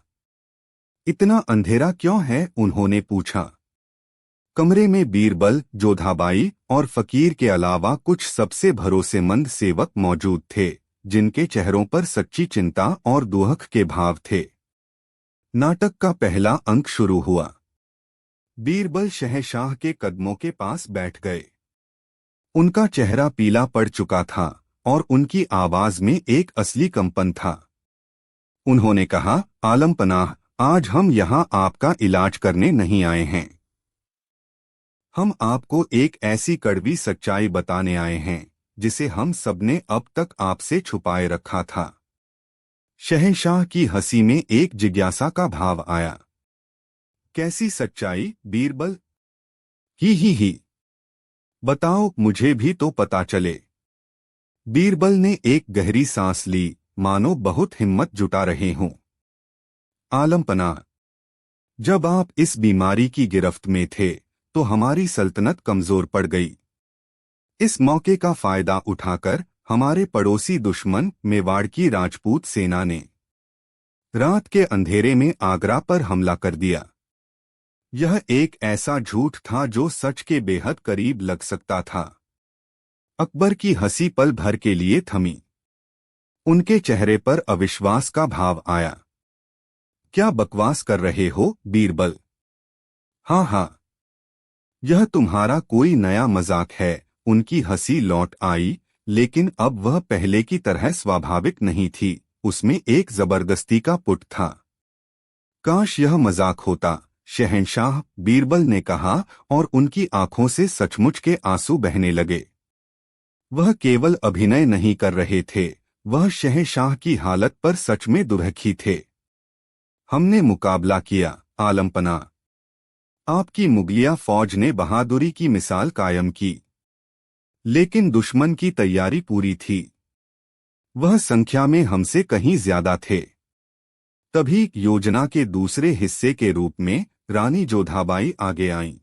Speaker 1: इतना अंधेरा क्यों है? उन्होंने पूछा। कमरे में बीरबल, जोधाबाई और फकीर के अलावा कुछ सबसे भरोसेमंद सेवक मौजूद थे, जिनके चेहरों पर सच्ची चिंता और दुख के भाव थे। नाटक का पहला अंक शुरू हुआ। बीरबल शहंशाह के कदमों के पास बैठ गए। उनका चेहरा पीला पड़ चुका था और उनकी आवाज में एक असली कंपन था। उन्होंने कहा, आलम पनाह, आज हम यहाँ आपका इलाज करने नहीं आए हैं। हम आपको एक ऐसी कड़वी सच्चाई बताने आए हैं जिसे हम सबने अब तक आपसे छुपाए रखा था। शहंशाह की हंसी में एक जिज्ञासा का भाव आया। कैसी सच्चाई बीरबल? ही बताओ, मुझे भी तो पता चले। बीरबल ने एक गहरी सांस ली, मानो बहुत हिम्मत जुटा रहे हों। आलम पनाह, जब आप इस बीमारी की गिरफ्त में थे तो हमारी सल्तनत कमजोर पड़ गई। इस मौके का फायदा उठाकर हमारे पड़ोसी दुश्मन मेवाड़ की राजपूत सेना ने रात के अंधेरे में आगरा पर हमला कर दिया। यह एक ऐसा झूठ था जो सच के बेहद करीब लग सकता था। अकबर की हंसी पल भर के लिए थमी। उनके चेहरे पर अविश्वास का भाव आया। क्या बकवास कर रहे हो बीरबल? हाँ, यह तुम्हारा कोई नया मजाक है। उनकी हंसी लौट आई, लेकिन अब वह पहले की तरह स्वाभाविक नहीं थी। उसमें एक जबरदस्ती का पुट था। काश यह मजाक होता, शहंशाह, बीरबल ने कहा और उनकी आंखों से सचमुच के आंसू बहने लगे। वह केवल अभिनय नहीं कर रहे थे, वह शहंशाह की हालत पर सच में दुखी थे। हमने मुकाबला किया आलम पनाह। आपकी मुगलिया फौज ने बहादुरी की मिसाल कायम की, लेकिन दुश्मन की तैयारी पूरी थी। वह संख्या में हमसे कहीं ज्यादा थे। तभी योजना के दूसरे हिस्से के रूप में रानी जोधाबाई आगे आईं।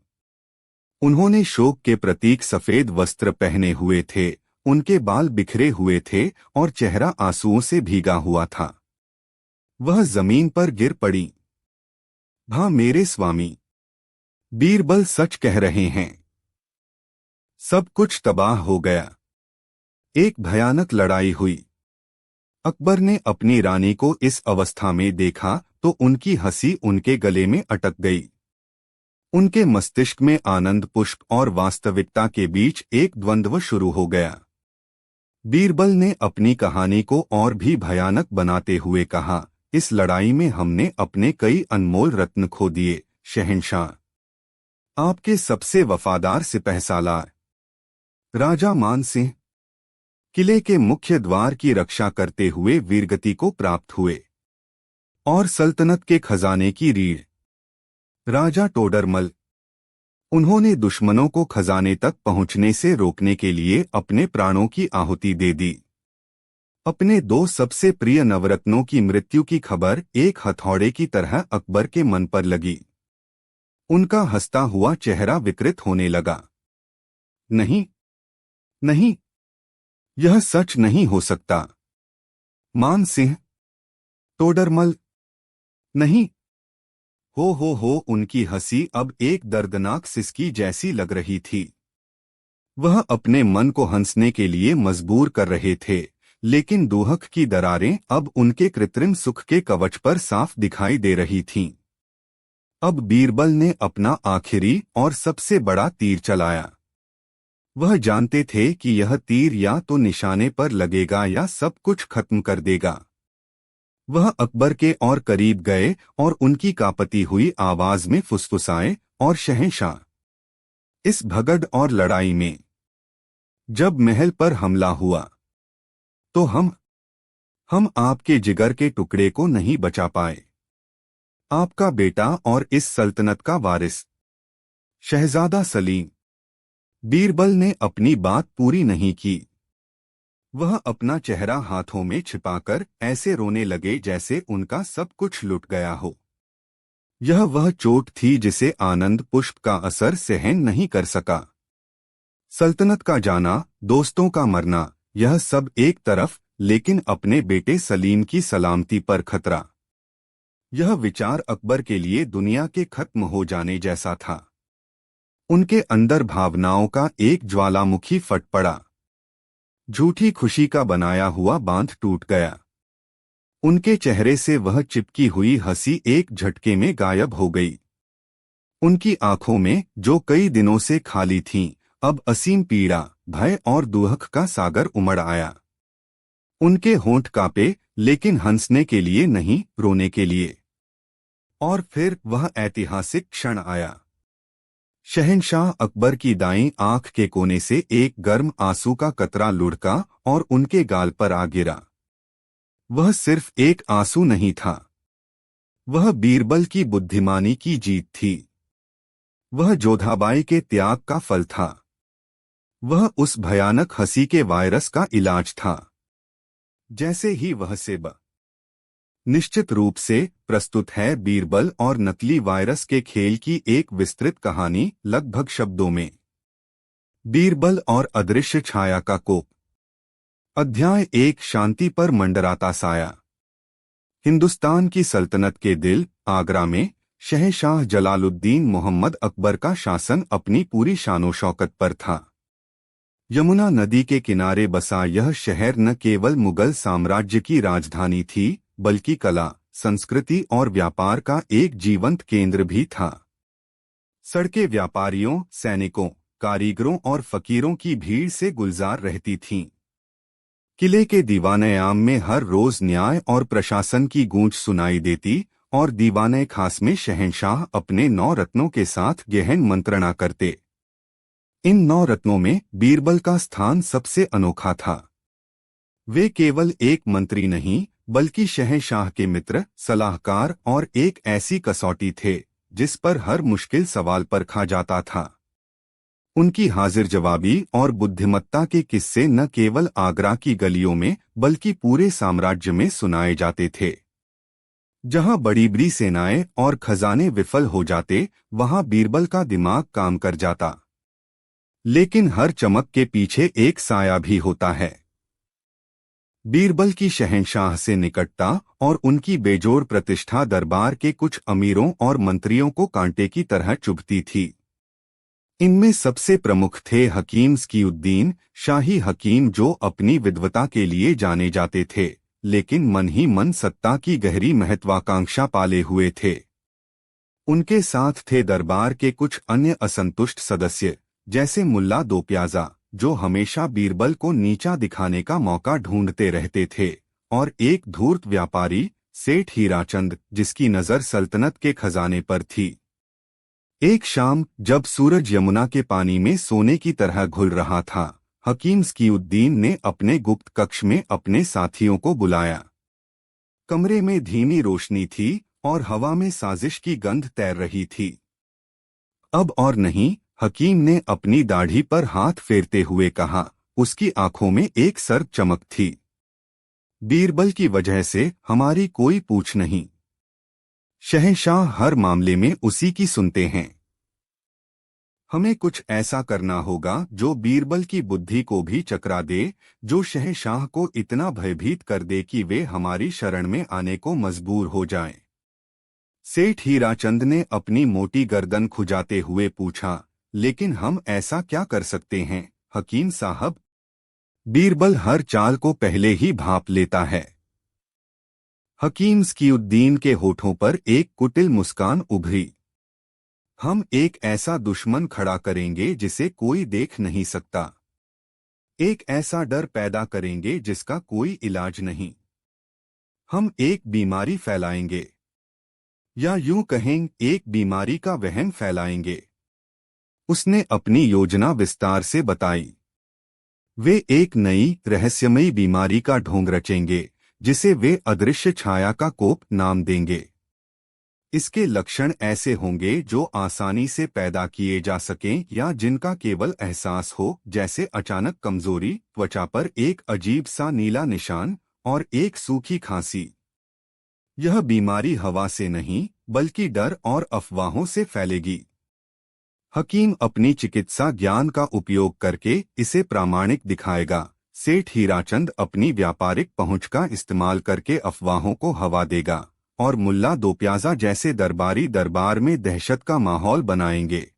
Speaker 1: उन्होंने शोक के प्रतीक सफेद वस्त्र पहने हुए थे, उनके बाल बिखरे हुए थे और चेहरा आंसुओं से भीगा हुआ था। वह जमीन पर गिर पड़ी। भा मेरे स्वामी, बीरबल सच कह रहे हैं। सब कुछ तबाह हो गया। एक भयानक लड़ाई हुई। अकबर ने अपनी रानी को इस अवस्था में देखा तो उनकी हंसी उनके गले में अटक गई। उनके मस्तिष्क में आनंद पुष्प और वास्तविकता के बीच एक द्वंद्व शुरू हो गया। बीरबल ने अपनी कहानी को और भी भयानक बनाते हुए कहा, इस लड़ाई में हमने अपने कई अनमोल रत्न खो दिए। शहंशाह, आपके सबसे वफादार सिपहसालार राजा मान सिंह किले के मुख्य द्वार की रक्षा करते हुए वीरगति को प्राप्त हुए और सल्तनत के खजाने की रीढ़ राजा टोडरमल, उन्होंने दुश्मनों को खजाने तक पहुंचने से रोकने के लिए अपने प्राणों की आहुति दे दी। अपने दो सबसे प्रिय नवरत्नों की मृत्यु की खबर एक हथौड़े की तरह अकबर के मन पर लगी। उनका हंसता हुआ चेहरा विकृत होने लगा। नहीं, यह सच नहीं हो सकता। मान सिंह, टोडरमल, नहीं। हो, उनकी हंसी अब एक दर्दनाक सिसकी जैसी लग रही थी। वह अपने मन को हंसने के लिए मजबूर कर रहे थे, लेकिन दुख की दरारें अब उनके कृत्रिम सुख के कवच पर साफ दिखाई दे रही थीं। अब बीरबल ने अपना आखिरी और सबसे बड़ा तीर चलाया। वह जानते थे कि यह तीर या तो निशाने पर लगेगा या सब कुछ खत्म कर देगा। वह अकबर के और करीब गए और उनकी कांपती हुई आवाज में फुसफुसाए, और शहंशाह, इस भगड़ और लड़ाई में जब महल पर हमला हुआ तो हम आपके जिगर के टुकड़े को नहीं बचा पाए। आपका बेटा और इस सल्तनत का वारिस शहजादा सलीम। बीरबल ने अपनी बात पूरी नहीं की। वह अपना चेहरा हाथों में छिपाकर ऐसे रोने लगे जैसे उनका सब कुछ लुट गया हो। यह वह चोट थी जिसे आनंद पुष्प का असर सहन नहीं कर सका। सल्तनत का जाना, दोस्तों का मरना, यह सब एक तरफ, लेकिन अपने बेटे सलीम की सलामती पर खतरा। यह विचार अकबर के लिए दुनिया के खत्म हो जाने जैसा था। उनके अंदर भावनाओं का एक ज्वालामुखी फट पड़ा। झूठी खुशी का बनाया हुआ बांध टूट गया। उनके चेहरे से वह चिपकी हुई हंसी एक झटके में गायब हो गई। उनकी आंखों में, जो कई दिनों से खाली थीं, अब असीम पीड़ा, भय और दुख का सागर उमड़ आया। उनके होंठ कांपे, लेकिन हंसने के लिए नहीं, रोने के लिए। और फिर वह ऐतिहासिक क्षण आया। शहंशाह अकबर की दाईं आंख के कोने से एक गर्म आंसू का कतरा लुढ़का और उनके गाल पर आ गिरा। वह सिर्फ एक आंसू नहीं था, वह बीरबल की बुद्धिमानी की जीत थी। वह जोधाबाई के त्याग का फल था। वह उस भयानक हंसी के वायरस का इलाज था। जैसे ही वह सेब निश्चित रूप से प्रस्तुत है बीरबल और नकली वायरस के खेल की एक विस्तृत कहानी, लगभग शब्दों में। बीरबल और अदृश्य छाया का कोप। अध्याय 1। शांति पर मंडराता साया। हिंदुस्तान की सल्तनत के दिल, आगरा में, शहंशाह जलालुद्दीन मोहम्मद अकबर का शासन अपनी पूरी शानो शौकत पर था। यमुना नदी के किनारे बसा यह शहर न केवल मुगल साम्राज्य की राजधानी थी, बल्कि कला, संस्कृति और व्यापार का एक जीवंत केंद्र भी था। सड़कें व्यापारियों, सैनिकों, कारीगरों और फकीरों की भीड़ से गुलजार रहती थीं। किले के दीवाने-आम में हर रोज न्याय और प्रशासन की गूंज सुनाई देती, और दीवाने खास में शहंशाह अपने 9 रत्नों के साथ गहन मंत्रणा करते। इन 9 रत्नों में बीरबल का स्थान सबसे अनोखा था। वे केवल एक मंत्री नहीं, बल्कि शहंशाह के मित्र, सलाहकार और एक ऐसी कसौटी थे जिस पर हर मुश्किल सवाल परखा जाता था। उनकी हाजिर जवाबी और बुद्धिमत्ता के किस्से न केवल आगरा की गलियों में, बल्कि पूरे साम्राज्य में सुनाए जाते थे। जहां बड़ी बड़ी सेनाएं और खजाने विफल हो जाते, वहां बीरबल का दिमाग काम कर जाता। लेकिन हर चमक के पीछे एक साया भी होता है। बीरबल की शहंशाह से निकटता और उनकी बेजोड़ प्रतिष्ठा दरबार के कुछ अमीरों और मंत्रियों को कांटे की तरह चुभती थी। इनमें सबसे प्रमुख थे हकीम स्कीउद्दीन, शाही हकीम जो अपनी विद्वता के लिए जाने जाते थे, लेकिन मन ही मन सत्ता की गहरी महत्वाकांक्षा पाले हुए थे। उनके साथ थे दरबार के कुछ अन्य असंतुष्ट सदस्य, जैसे मुल्ला दो प्याजा, जो हमेशा बीरबल को नीचा दिखाने का मौका ढूंढते रहते थे, और एक धूर्त व्यापारी, सेठ हीराचंद, जिसकी नजर सल्तनत के खजाने पर थी। एक शाम, जब सूरज यमुना के पानी में सोने की तरह घुल रहा था, हकीम स्कीउद्दीन ने अपने गुप्त कक्ष में अपने साथियों को बुलाया। कमरे में धीमी रोशनी थी और हवा में साजिश की गंध तैर रही थी। अब और नहीं, हकीम ने अपनी दाढ़ी पर हाथ फेरते हुए कहा। उसकी आंखों में एक सर्द चमक थी। बीरबल की वजह से हमारी कोई पूछ नहीं। शहंशाह हर मामले में उसी की सुनते हैं। हमें कुछ ऐसा करना होगा जो बीरबल की बुद्धि को भी चकरा दे, जो शहंशाह को इतना भयभीत कर दे कि वे हमारी शरण में आने को मजबूर हो जाएं। सेठ हीराचंद ने अपनी मोटी गर्दन खुजाते हुए पूछा, लेकिन हम ऐसा क्या कर सकते हैं, हकीम साहब? बीरबल हर चाल को पहले ही भांप लेता है। हकीम स्कीउद्दीन के होठों पर एक कुटिल मुस्कान उभरी। हम एक ऐसा दुश्मन खड़ा करेंगे जिसे कोई देख नहीं सकता। एक ऐसा डर पैदा करेंगे जिसका कोई इलाज नहीं। हम एक बीमारी फैलाएंगे, या यूं कहें, एक बीमारी का वहम फैलाएंगे। उसने अपनी योजना विस्तार से बताई। वे एक नई रहस्यमयी बीमारी का ढोंग रचेंगे, जिसे वे अदृश्य छाया का कोप नाम देंगे। इसके लक्षण ऐसे होंगे जो आसानी से पैदा किए जा सकें या जिनका केवल एहसास हो, जैसे अचानक कमजोरी, त्वचा पर एक अजीब सा नीला निशान और एक सूखी खांसी। यह बीमारी हवा से नहीं, बल्कि डर और अफवाहों से फैलेगी। हकीम अपनी चिकित्सा ज्ञान का उपयोग करके इसे प्रामाणिक दिखाएगा। सेठ हीराचंद अपनी व्यापारिक पहुंच का इस्तेमाल करके अफवाहों को हवा देगा, और मुल्ला दो प्याजा जैसे दरबारी दरबार में दहशत का माहौल बनाएंगे।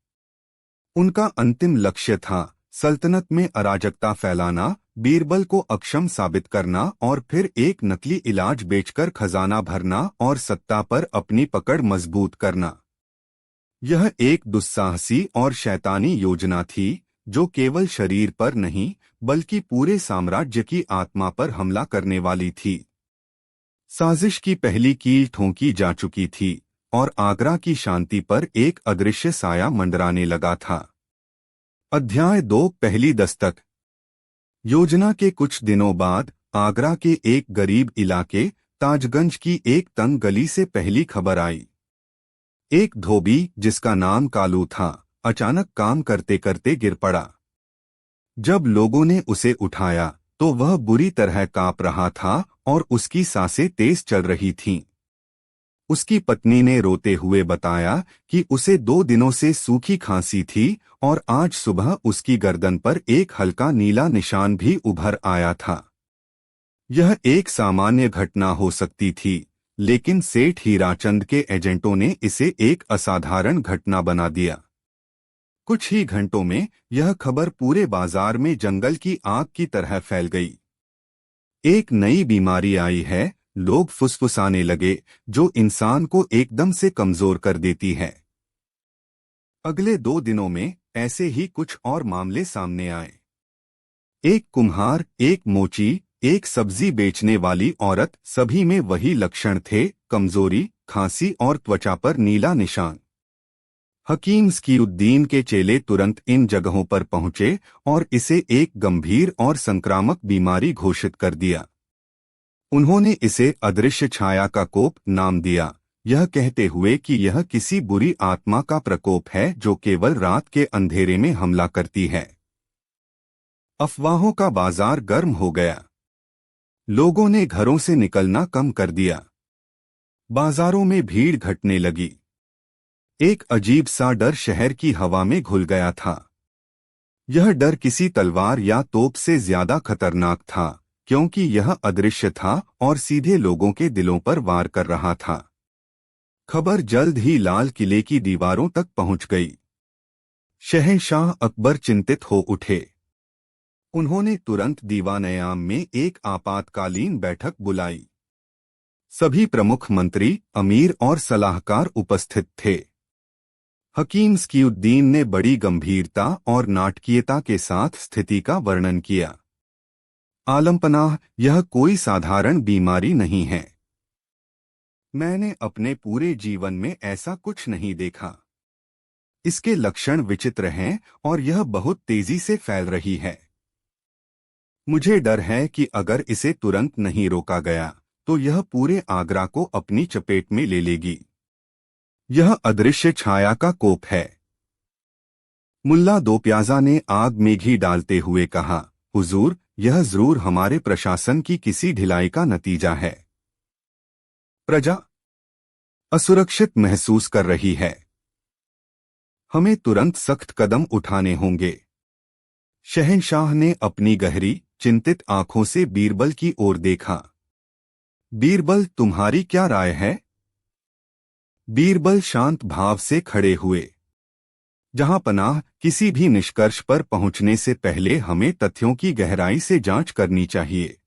Speaker 1: उनका अंतिम लक्ष्य था सल्तनत में अराजकता फैलाना, बीरबल को अक्षम साबित करना और फिर एक नकली इलाज बेचकर खजाना भरना और सत्ता पर अपनी पकड़ मजबूत करना। यह एक दुस्साहसी और शैतानी योजना थी जो केवल शरीर पर नहीं बल्कि पूरे साम्राज्य की आत्मा पर हमला करने वाली थी। साजिश की पहली कील ठोंकी जा चुकी थी और आगरा की शांति पर एक अदृश्य साया मंडराने लगा था। अध्याय 2 पहली दस्तक। योजना के कुछ दिनों बाद आगरा के एक गरीब इलाके ताजगंज की एक तंग गली से पहली खबर आई। एक धोबी जिसका नाम कालू था अचानक काम करते करते गिर पड़ा। जब लोगों ने उसे उठाया तो वह बुरी तरह कांप रहा था और उसकी सांसें तेज चल रही थीं। उसकी पत्नी ने रोते हुए बताया कि उसे 2 दिनों से सूखी खांसी थी और आज सुबह उसकी गर्दन पर एक हल्का नीला निशान भी उभर आया था। यह एक सामान्य घटना हो सकती थी, लेकिन सेठ हीराचंद के एजेंटों ने इसे एक असाधारण घटना बना दिया। कुछ ही घंटों में यह खबर पूरे बाजार में जंगल की आग की तरह फैल गई। एक नई बीमारी आई है, लोग फुसफुसाने लगे, जो इंसान को एकदम से कमजोर कर देती है। अगले 2 दिनों में ऐसे ही कुछ और मामले सामने आए। एक कुम्हार, एक मोची, एक सब्जी बेचने वाली औरत, सभी में वही लक्षण थे, कमजोरी, खांसी और त्वचा पर नीला निशान। हकीम स्कीउद्दीन के चेले तुरंत इन जगहों पर पहुंचे और इसे एक गंभीर और संक्रामक बीमारी घोषित कर दिया। उन्होंने इसे अदृश्य छाया का कोप नाम दिया, यह कहते हुए कि यह किसी बुरी आत्मा का प्रकोप है जो केवल रात के अंधेरे में हमला करती है। अफवाहों का बाजार गर्म हो गया। लोगों ने घरों से निकलना कम कर दिया। बाजारों में भीड़ घटने लगी। एक अजीब सा डर शहर की हवा में घुल गया था। यह डर किसी तलवार या तोप से ज्यादा खतरनाक था, क्योंकि यह अदृश्य था और सीधे लोगों के दिलों पर वार कर रहा था। खबर जल्द ही लाल किले की दीवारों तक पहुंच गई। शहंशाह अकबर चिंतित हो उठे। उन्होंने तुरंत दीवान-ए-आम में एक आपातकालीन बैठक बुलाई। सभी प्रमुख मंत्री, अमीर और सलाहकार उपस्थित थे। हकीम स्कीउद्दीन ने बड़ी गंभीरता और नाटकीयता के साथ स्थिति का वर्णन किया। आलमपनाह, यह कोई साधारण बीमारी नहीं है। मैंने अपने पूरे जीवन में ऐसा कुछ नहीं देखा। इसके लक्षण विचित्र हैं और यह बहुत तेजी से फैल रही है। मुझे डर है कि अगर इसे तुरंत नहीं रोका गया तो यह पूरे आगरा को अपनी चपेट में ले लेगी। यह अदृश्य छाया का कोप है। मुल्ला दो प्याजा ने आग में घी डालते हुए कहा, हुजूर, यह जरूर हमारे प्रशासन की किसी ढिलाई का नतीजा है। प्रजा असुरक्षित महसूस कर रही है। हमें तुरंत सख्त कदम उठाने होंगे। शहंशाह ने अपनी गहरी, चिंतित आंखों से बीरबल की ओर देखा। बीरबल, तुम्हारी क्या राय है? बीरबल शांत भाव से खड़े हुए। जहां पनाह, किसी भी निष्कर्ष पर पहुंचने से पहले हमें तथ्यों की गहराई से जांच करनी चाहिए।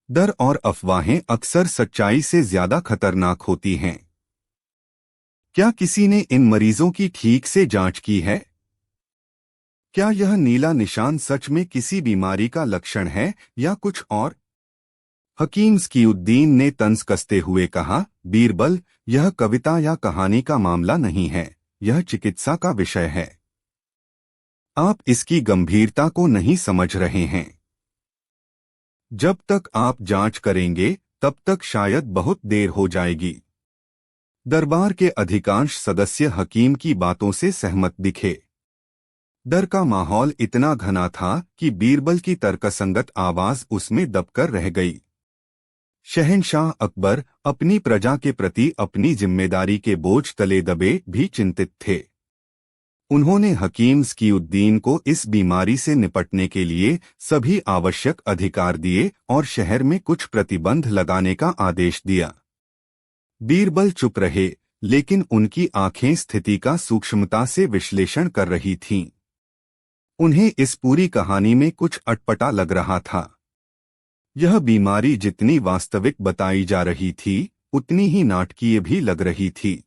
Speaker 1: डर और अफवाहें अक्सर सच्चाई से ज्यादा खतरनाक होती हैं। क्या किसी ने इन मरीजों की ठीक से जांच की है? क्या यह नीला निशान सच में किसी बीमारी का लक्षण है या कुछ और? हकीम स्कीउद्दीन ने तंज कसते हुए कहा, बीरबल, यह कविता या कहानी का मामला नहीं है, यह चिकित्सा का विषय है। आप इसकी गंभीरता को नहीं समझ रहे हैं। जब तक आप जांच करेंगे तब तक शायद बहुत देर हो जाएगी। दरबार के अधिकांश सदस्य हकीम की बातों से सहमत दिखे। डर का माहौल इतना घना था कि बीरबल की तर्कसंगत आवाज उसमें दबकर रह गई। शहंशाह अकबर अपनी प्रजा के प्रति अपनी जिम्मेदारी के बोझ तले दबे भी चिंतित थे। उन्होंने हकीम स्कीउद्दीन को इस बीमारी से निपटने के लिए सभी आवश्यक अधिकार दिए और शहर में कुछ प्रतिबंध लगाने का आदेश दिया। बीरबल चुप रहे, लेकिन उनकी आंखें स्थिति का सूक्ष्मता से विश्लेषण कर रही थीं। उन्हें इस पूरी कहानी में कुछ अटपटा लग रहा था। यह बीमारी जितनी वास्तविक बताई जा रही थी उतनी ही नाटकीय भी लग रही थी।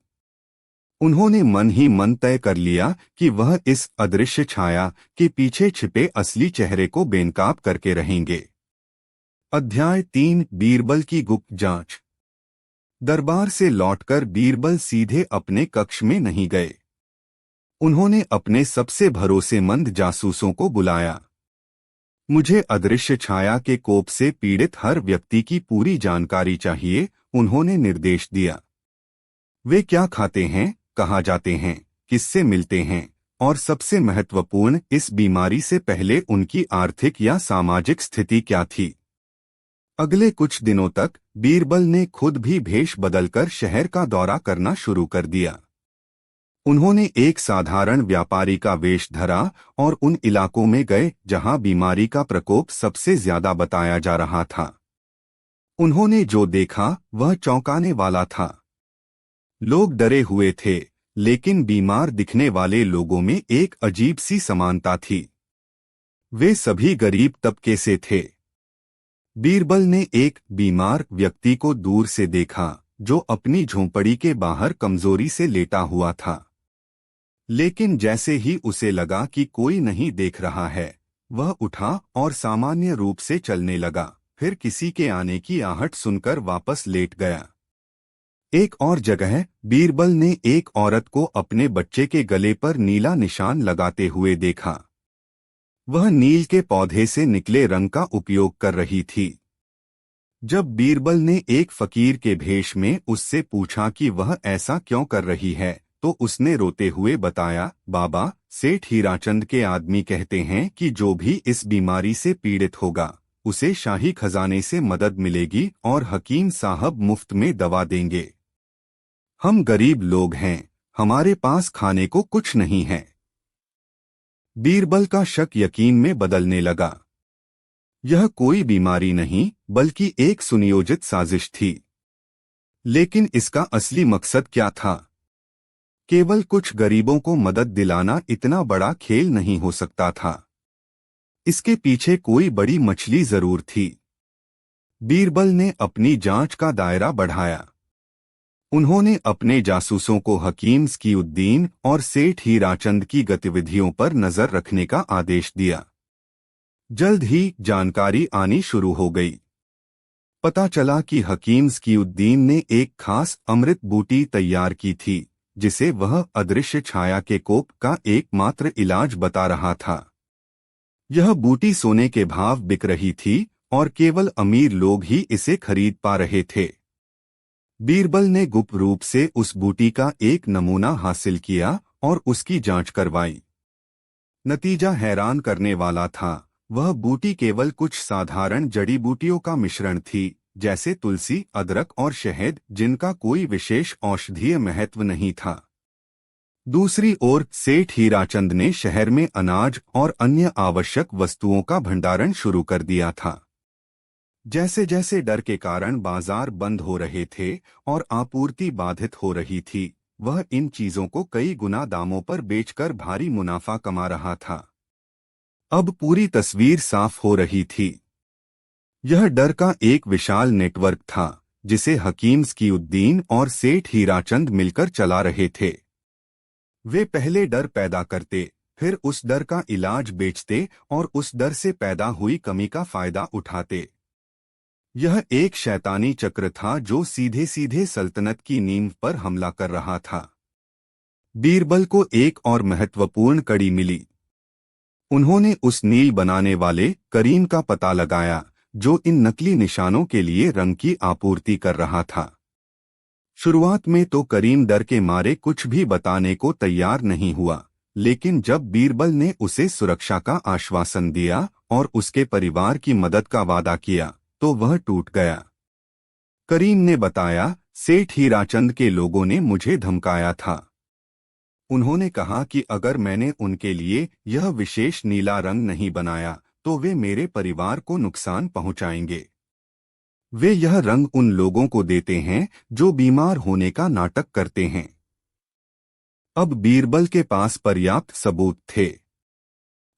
Speaker 1: उन्होंने मन ही मन तय कर लिया कि वह इस अदृश्य छाया के पीछे छिपे असली चेहरे को बेनकाब करके रहेंगे। अध्याय 3 बीरबल की गुप्त जांच। दरबार से लौटकर बीरबल सीधे अपने कक्ष में नहीं गए। उन्होंने अपने सबसे भरोसेमंद जासूसों को बुलाया। मुझे अदृश्य छाया के कोप से पीड़ित हर व्यक्ति की पूरी जानकारी चाहिए, उन्होंने निर्देश दिया। वे क्या खाते हैं, कहाँ जाते हैं, किससे मिलते हैं, और सबसे महत्वपूर्ण, इस बीमारी से पहले उनकी आर्थिक या सामाजिक स्थिति क्या थी। अगले कुछ दिनों तक बीरबल ने खुद भी भेष बदलकर शहर का दौरा करना शुरू कर दिया। उन्होंने एक साधारण व्यापारी का वेश धरा और उन इलाकों में गए जहां बीमारी का प्रकोप सबसे ज्यादा बताया जा रहा था। उन्होंने जो देखा वह चौंकाने वाला था। लोग डरे हुए थे, लेकिन बीमार दिखने वाले लोगों में एक अजीब सी समानता थी। वे सभी गरीब तबके से थे। बीरबल ने एक बीमार व्यक्ति को दूर से देखा जो अपनी झोंपड़ी के बाहर कमजोरी से लेटा हुआ था। लेकिन जैसे ही उसे लगा कि कोई नहीं देख रहा है, वह उठा और सामान्य रूप से चलने लगा, फिर किसी के आने की आहट सुनकर वापस लेट गया। एक और जगह बीरबल ने एक औरत को अपने बच्चे के गले पर नीला निशान लगाते हुए देखा। वह नील के पौधे से निकले रंग का उपयोग कर रही थी। जब बीरबल ने एक फकीर के भेष में उससे पूछा कि वह ऐसा क्यों कर रही है, तो उसने रोते हुए बताया, बाबा, सेठ हीराचंद के आदमी कहते हैं कि जो भी इस बीमारी से पीड़ित होगा उसे शाही खजाने से मदद मिलेगी और हकीम साहब मुफ्त में दवा देंगे। हम गरीब लोग हैं, हमारे पास खाने को कुछ नहीं है। बीरबल का शक यकीन में बदलने लगा। यह कोई बीमारी नहीं बल्कि एक सुनियोजित साजिश थी। लेकिन इसका असली मकसद क्या था? केवल कुछ गरीबों को मदद दिलाना इतना बड़ा खेल नहीं हो सकता था। इसके पीछे कोई बड़ी मछली जरूर थी। बीरबल ने अपनी जांच का दायरा बढ़ाया। उन्होंने अपने जासूसों को हकीम स्कीउद्दीन और सेठ हीराचंद की गतिविधियों पर नजर रखने का आदेश दिया। जल्द ही जानकारी आनी शुरू हो गई। पता चला कि हकीम स्कीउद्दीन ने एक खास अमृत बूटी तैयार की थी, जिसे वह अदृश्य छाया के कोप का एकमात्र इलाज बता रहा था। यह बूटी सोने के भाव बिक रही थी और केवल अमीर लोग ही इसे खरीद पा रहे थे। बीरबल ने गुप्त रूप से उस बूटी का एक नमूना हासिल किया और उसकी जांच करवाई। नतीजा हैरान करने वाला था। वह बूटी केवल कुछ साधारण जड़ी बूटियों का मिश्रण थी, जैसे तुलसी, अदरक और शहद, जिनका कोई विशेष औषधीय महत्व नहीं था। दूसरी ओर सेठ हीराचंद ने शहर में अनाज और अन्य आवश्यक वस्तुओं का भंडारण शुरू कर दिया था। जैसे जैसे डर के कारण बाजार बंद हो रहे थे और आपूर्ति बाधित हो रही थी, वह इन चीजों को कई गुना दामों पर बेचकर भारी मुनाफा कमा रहा था। अब पूरी तस्वीर साफ हो रही थी। यह डर का एक विशाल नेटवर्क था जिसे हकीम स्कीउद्दीन और सेठ हीराचंद मिलकर चला रहे थे। वे पहले डर पैदा करते, फिर उस डर का इलाज बेचते और उस डर से पैदा हुई कमी का फायदा उठाते। यह एक शैतानी चक्र था जो सीधे सीधे सल्तनत की नींव पर हमला कर रहा था। बीरबल को एक और महत्वपूर्ण कड़ी मिली। उन्होंने उस नील बनाने वाले करीम का पता लगाया जो इन नकली निशानों के लिए रंग की आपूर्ति कर रहा था। शुरुआत में तो करीम डर के मारे कुछ भी बताने को तैयार नहीं हुआ, लेकिन जब बीरबल ने उसे सुरक्षा का आश्वासन दिया और उसके परिवार की मदद का वादा किया तो वह टूट गया। करीम ने बताया, सेठ हीराचंद के लोगों ने मुझे धमकाया था। उन्होंने कहा कि अगर मैंने उनके लिए यह विशेष नीला रंग नहीं बनाया तो वे मेरे परिवार को नुकसान पहुंचाएंगे। वे यह रंग उन लोगों को देते हैं जो बीमार होने का नाटक करते हैं। अब बीरबल के पास पर्याप्त सबूत थे।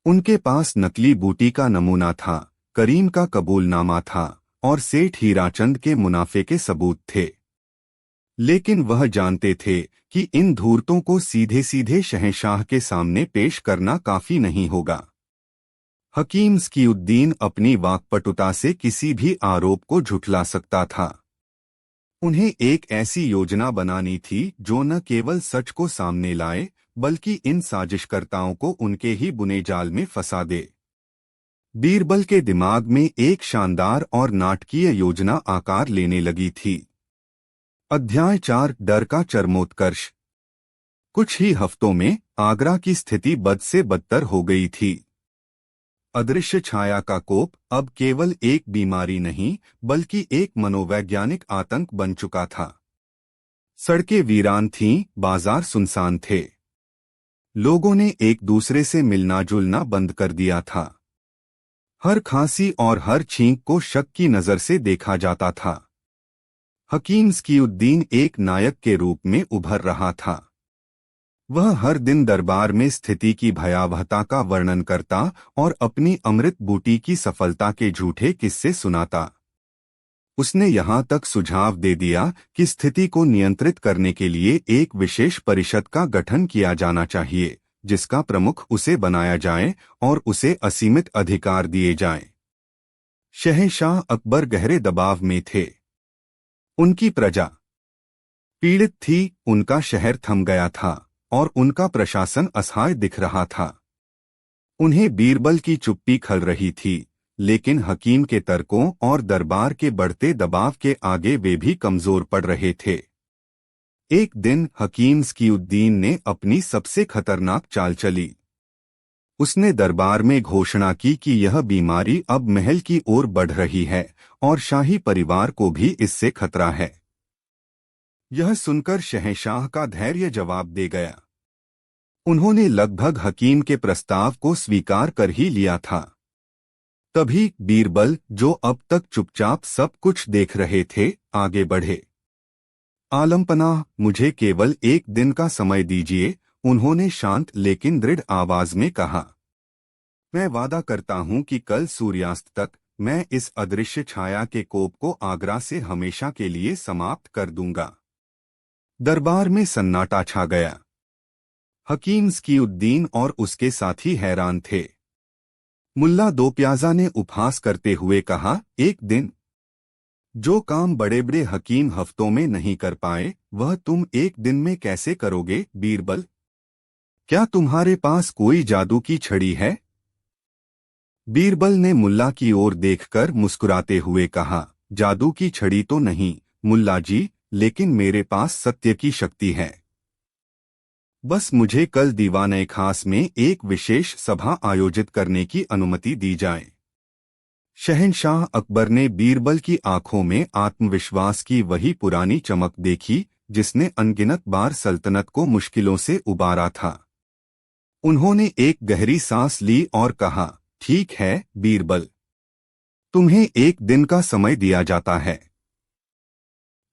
Speaker 1: उनके पास नकली बूटी का नमूना था, करीम का कबूलनामा था और सेठ हीराचंद के मुनाफे के सबूत थे। लेकिन वह जानते थे कि इन धूर्तों को सीधे सीधे शहंशाह के सामने पेश करना काफी नहीं होगा। हकीम स्कीउद्दीन अपनी वाक्पटुता से किसी भी आरोप को झुठला सकता था। उन्हें एक ऐसी योजना बनानी थी जो न केवल सच को सामने लाए बल्कि इन साजिशकर्ताओं को उनके ही बुने जाल में फंसा दे। बीरबल के दिमाग में एक शानदार और नाटकीय योजना आकार लेने लगी थी। अध्याय 4 डर का चरमोत्कर्ष। कुछ ही हफ्तों में आगरा की स्थिति बद से बदतर हो गई थी। अदृश्य छाया का कोप अब केवल एक बीमारी नहीं बल्कि एक मनोवैज्ञानिक आतंक बन चुका था। सड़कें वीरान थीं, बाजार सुनसान थे। लोगों ने एक दूसरे से मिलना जुलना बंद कर दिया था। हर खांसी और हर छींक को शक की नजर से देखा जाता था। हकीम स्कीउद्दीन एक नायक के रूप में उभर रहा था। वह हर दिन दरबार में स्थिति की भयावहता का वर्णन करता और अपनी अमृत बूटी की सफलता के झूठे किस्से सुनाता। उसने यहाँ तक सुझाव दे दिया कि स्थिति को नियंत्रित करने के लिए एक विशेष परिषद का गठन किया जाना चाहिए, जिसका प्रमुख उसे बनाया जाए और उसे असीमित अधिकार दिए जाएं। शहंशाह अकबर गहरे दबाव में थे। उनकी प्रजा पीड़ित थी, उनका शहर थम गया था और उनका प्रशासन असहाय दिख रहा था। उन्हें बीरबल की चुप्पी खल रही थी, लेकिन हकीम के तर्कों और दरबार के बढ़ते दबाव के आगे वे भी कमजोर पड़ रहे थे। एक दिन हकीम स्कीउद्दीन ने अपनी सबसे खतरनाक चाल चली। उसने दरबार में घोषणा की कि यह बीमारी अब महल की ओर बढ़ रही है और शाही परिवार को भी इससे खतरा है। यह सुनकर शहंशाह का धैर्य जवाब दे गया। उन्होंने लगभग हकीम के प्रस्ताव को स्वीकार कर ही लिया था। तभी बीरबल, जो अब तक चुपचाप सब कुछ देख रहे थे, आगे बढ़े। आलमपनाह, मुझे केवल एक दिन का समय दीजिए, उन्होंने शांत लेकिन दृढ़ आवाज में कहा। मैं वादा करता हूं कि कल सूर्यास्त तक मैं इस अदृश्य छाया के कोप को आगरा से हमेशा के लिए समाप्त कर दूंगा। दरबार में सन्नाटा छा गया। हकीम स्कीउद्दीन और उसके साथी हैरान थे। मुल्ला दो प्याजा ने उपहास करते हुए कहा, एक दिन? जो काम बड़े बड़े हकीम हफ्तों में नहीं कर पाए, वह तुम एक दिन में कैसे करोगे बीरबल? क्या तुम्हारे पास कोई जादू की छड़ी है? बीरबल ने मुल्ला की ओर देखकर मुस्कुराते हुए कहा, जादू की छड़ी तो नहीं मुल्ला जी, लेकिन मेरे पास सत्य की शक्ति है। बस मुझे कल दीवाने खास में एक विशेष सभा आयोजित करने की अनुमति दी जाए। शहंशाह अकबर ने बीरबल की आंखों में आत्मविश्वास की वही पुरानी चमक देखी जिसने अनगिनत बार सल्तनत को मुश्किलों से उबारा था। उन्होंने एक गहरी सांस ली और कहा, ठीक है बीरबल, तुम्हें एक दिन का समय दिया जाता है।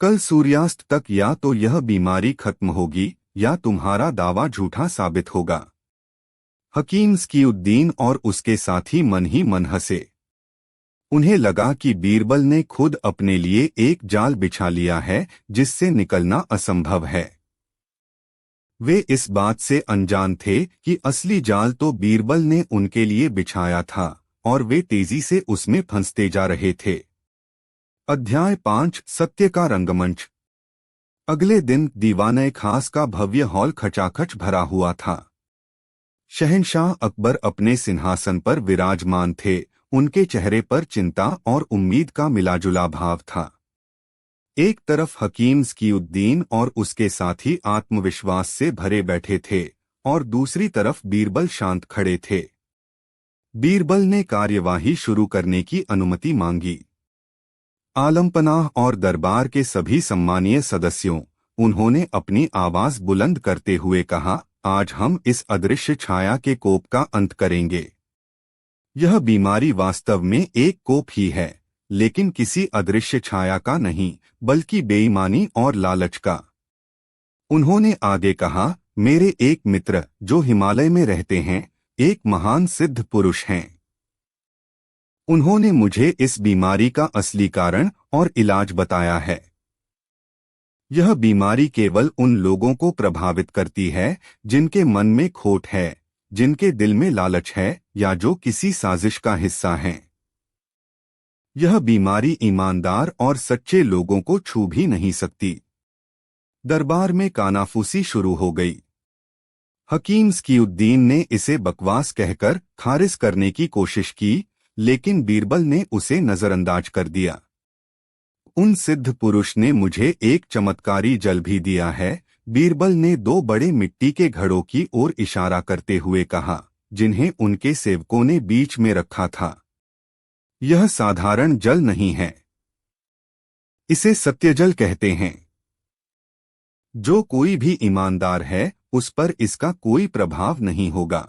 Speaker 1: कल सूर्यास्त तक या तो यह बीमारी खत्म होगी या तुम्हारा दावा झूठा साबित होगा। हकीम स्कीउद्दीन और उसके साथी मन ही मन हंसे। उन्हें लगा कि बीरबल ने खुद अपने लिए एक जाल बिछा लिया है जिससे निकलना असंभव है। वे इस बात से अनजान थे कि असली जाल तो बीरबल ने उनके लिए बिछाया था और वे तेजी से उसमें फंसते जा रहे थे। अध्याय 5 सत्य का रंगमंच। अगले दिन दीवाने खास का भव्य हॉल खचाखच भरा हुआ था। शहंशाह अकबर अपने सिंहासन पर विराजमान थे। उनके चेहरे पर चिंता और उम्मीद का मिलाजुला भाव था। एक तरफ हकीम स्कीउद्दीन और उसके साथी आत्मविश्वास से भरे बैठे थे और दूसरी तरफ बीरबल शांत खड़े थे। बीरबल ने कार्यवाही शुरू करने की अनुमति मांगी। आलमपनाह और दरबार के सभी सम्मानीय सदस्यों, उन्होंने अपनी आवाज बुलंद करते हुए कहा, आज हम इस अदृश्य छाया के कोप का अंत करेंगे। यह बीमारी वास्तव में एक कोप ही है, लेकिन किसी अदृश्य छाया का नहीं, बल्कि बेईमानी और लालच का। उन्होंने आगे कहा, मेरे एक मित्र जो हिमालय में रहते हैं, एक महान सिद्ध पुरुष हैं। उन्होंने मुझे इस बीमारी का असली कारण और इलाज बताया है। यह बीमारी केवल उन लोगों को प्रभावित करती है जिनके मन में खोट है, जिनके दिल में लालच है या जो किसी साजिश का हिस्सा हैं। यह बीमारी ईमानदार और सच्चे लोगों को छू भी नहीं सकती। दरबार में कानाफूसी शुरू हो गई। हकीम स्कीउद्दीन ने इसे बकवास कहकर खारिज करने की कोशिश की, लेकिन बीरबल ने उसे नजरअंदाज कर दिया। उन सिद्ध पुरुष ने मुझे एक चमत्कारी जल भी दिया है, बीरबल ने दो बड़े मिट्टी के घड़ों की ओर इशारा करते हुए कहा, जिन्हें उनके सेवकों ने बीच में रखा था। यह साधारण जल नहीं है, इसे सत्यजल कहते हैं। जो कोई भी ईमानदार है उस पर इसका कोई प्रभाव नहीं होगा,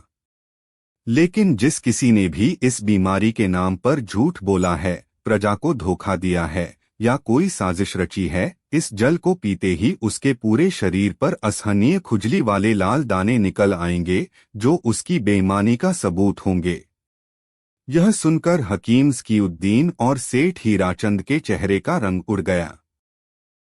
Speaker 1: लेकिन जिस किसी ने भी इस बीमारी के नाम पर झूठ बोला है, प्रजा को धोखा दिया है या कोई साजिश रची है, इस जल को पीते ही उसके पूरे शरीर पर असहनीय खुजली वाले लाल दाने निकल आएंगे, जो उसकी बेईमानी का सबूत होंगे। यह सुनकर हकीम स्कीउद्दीन और सेठ हीराचंद के चेहरे का रंग उड़ गया।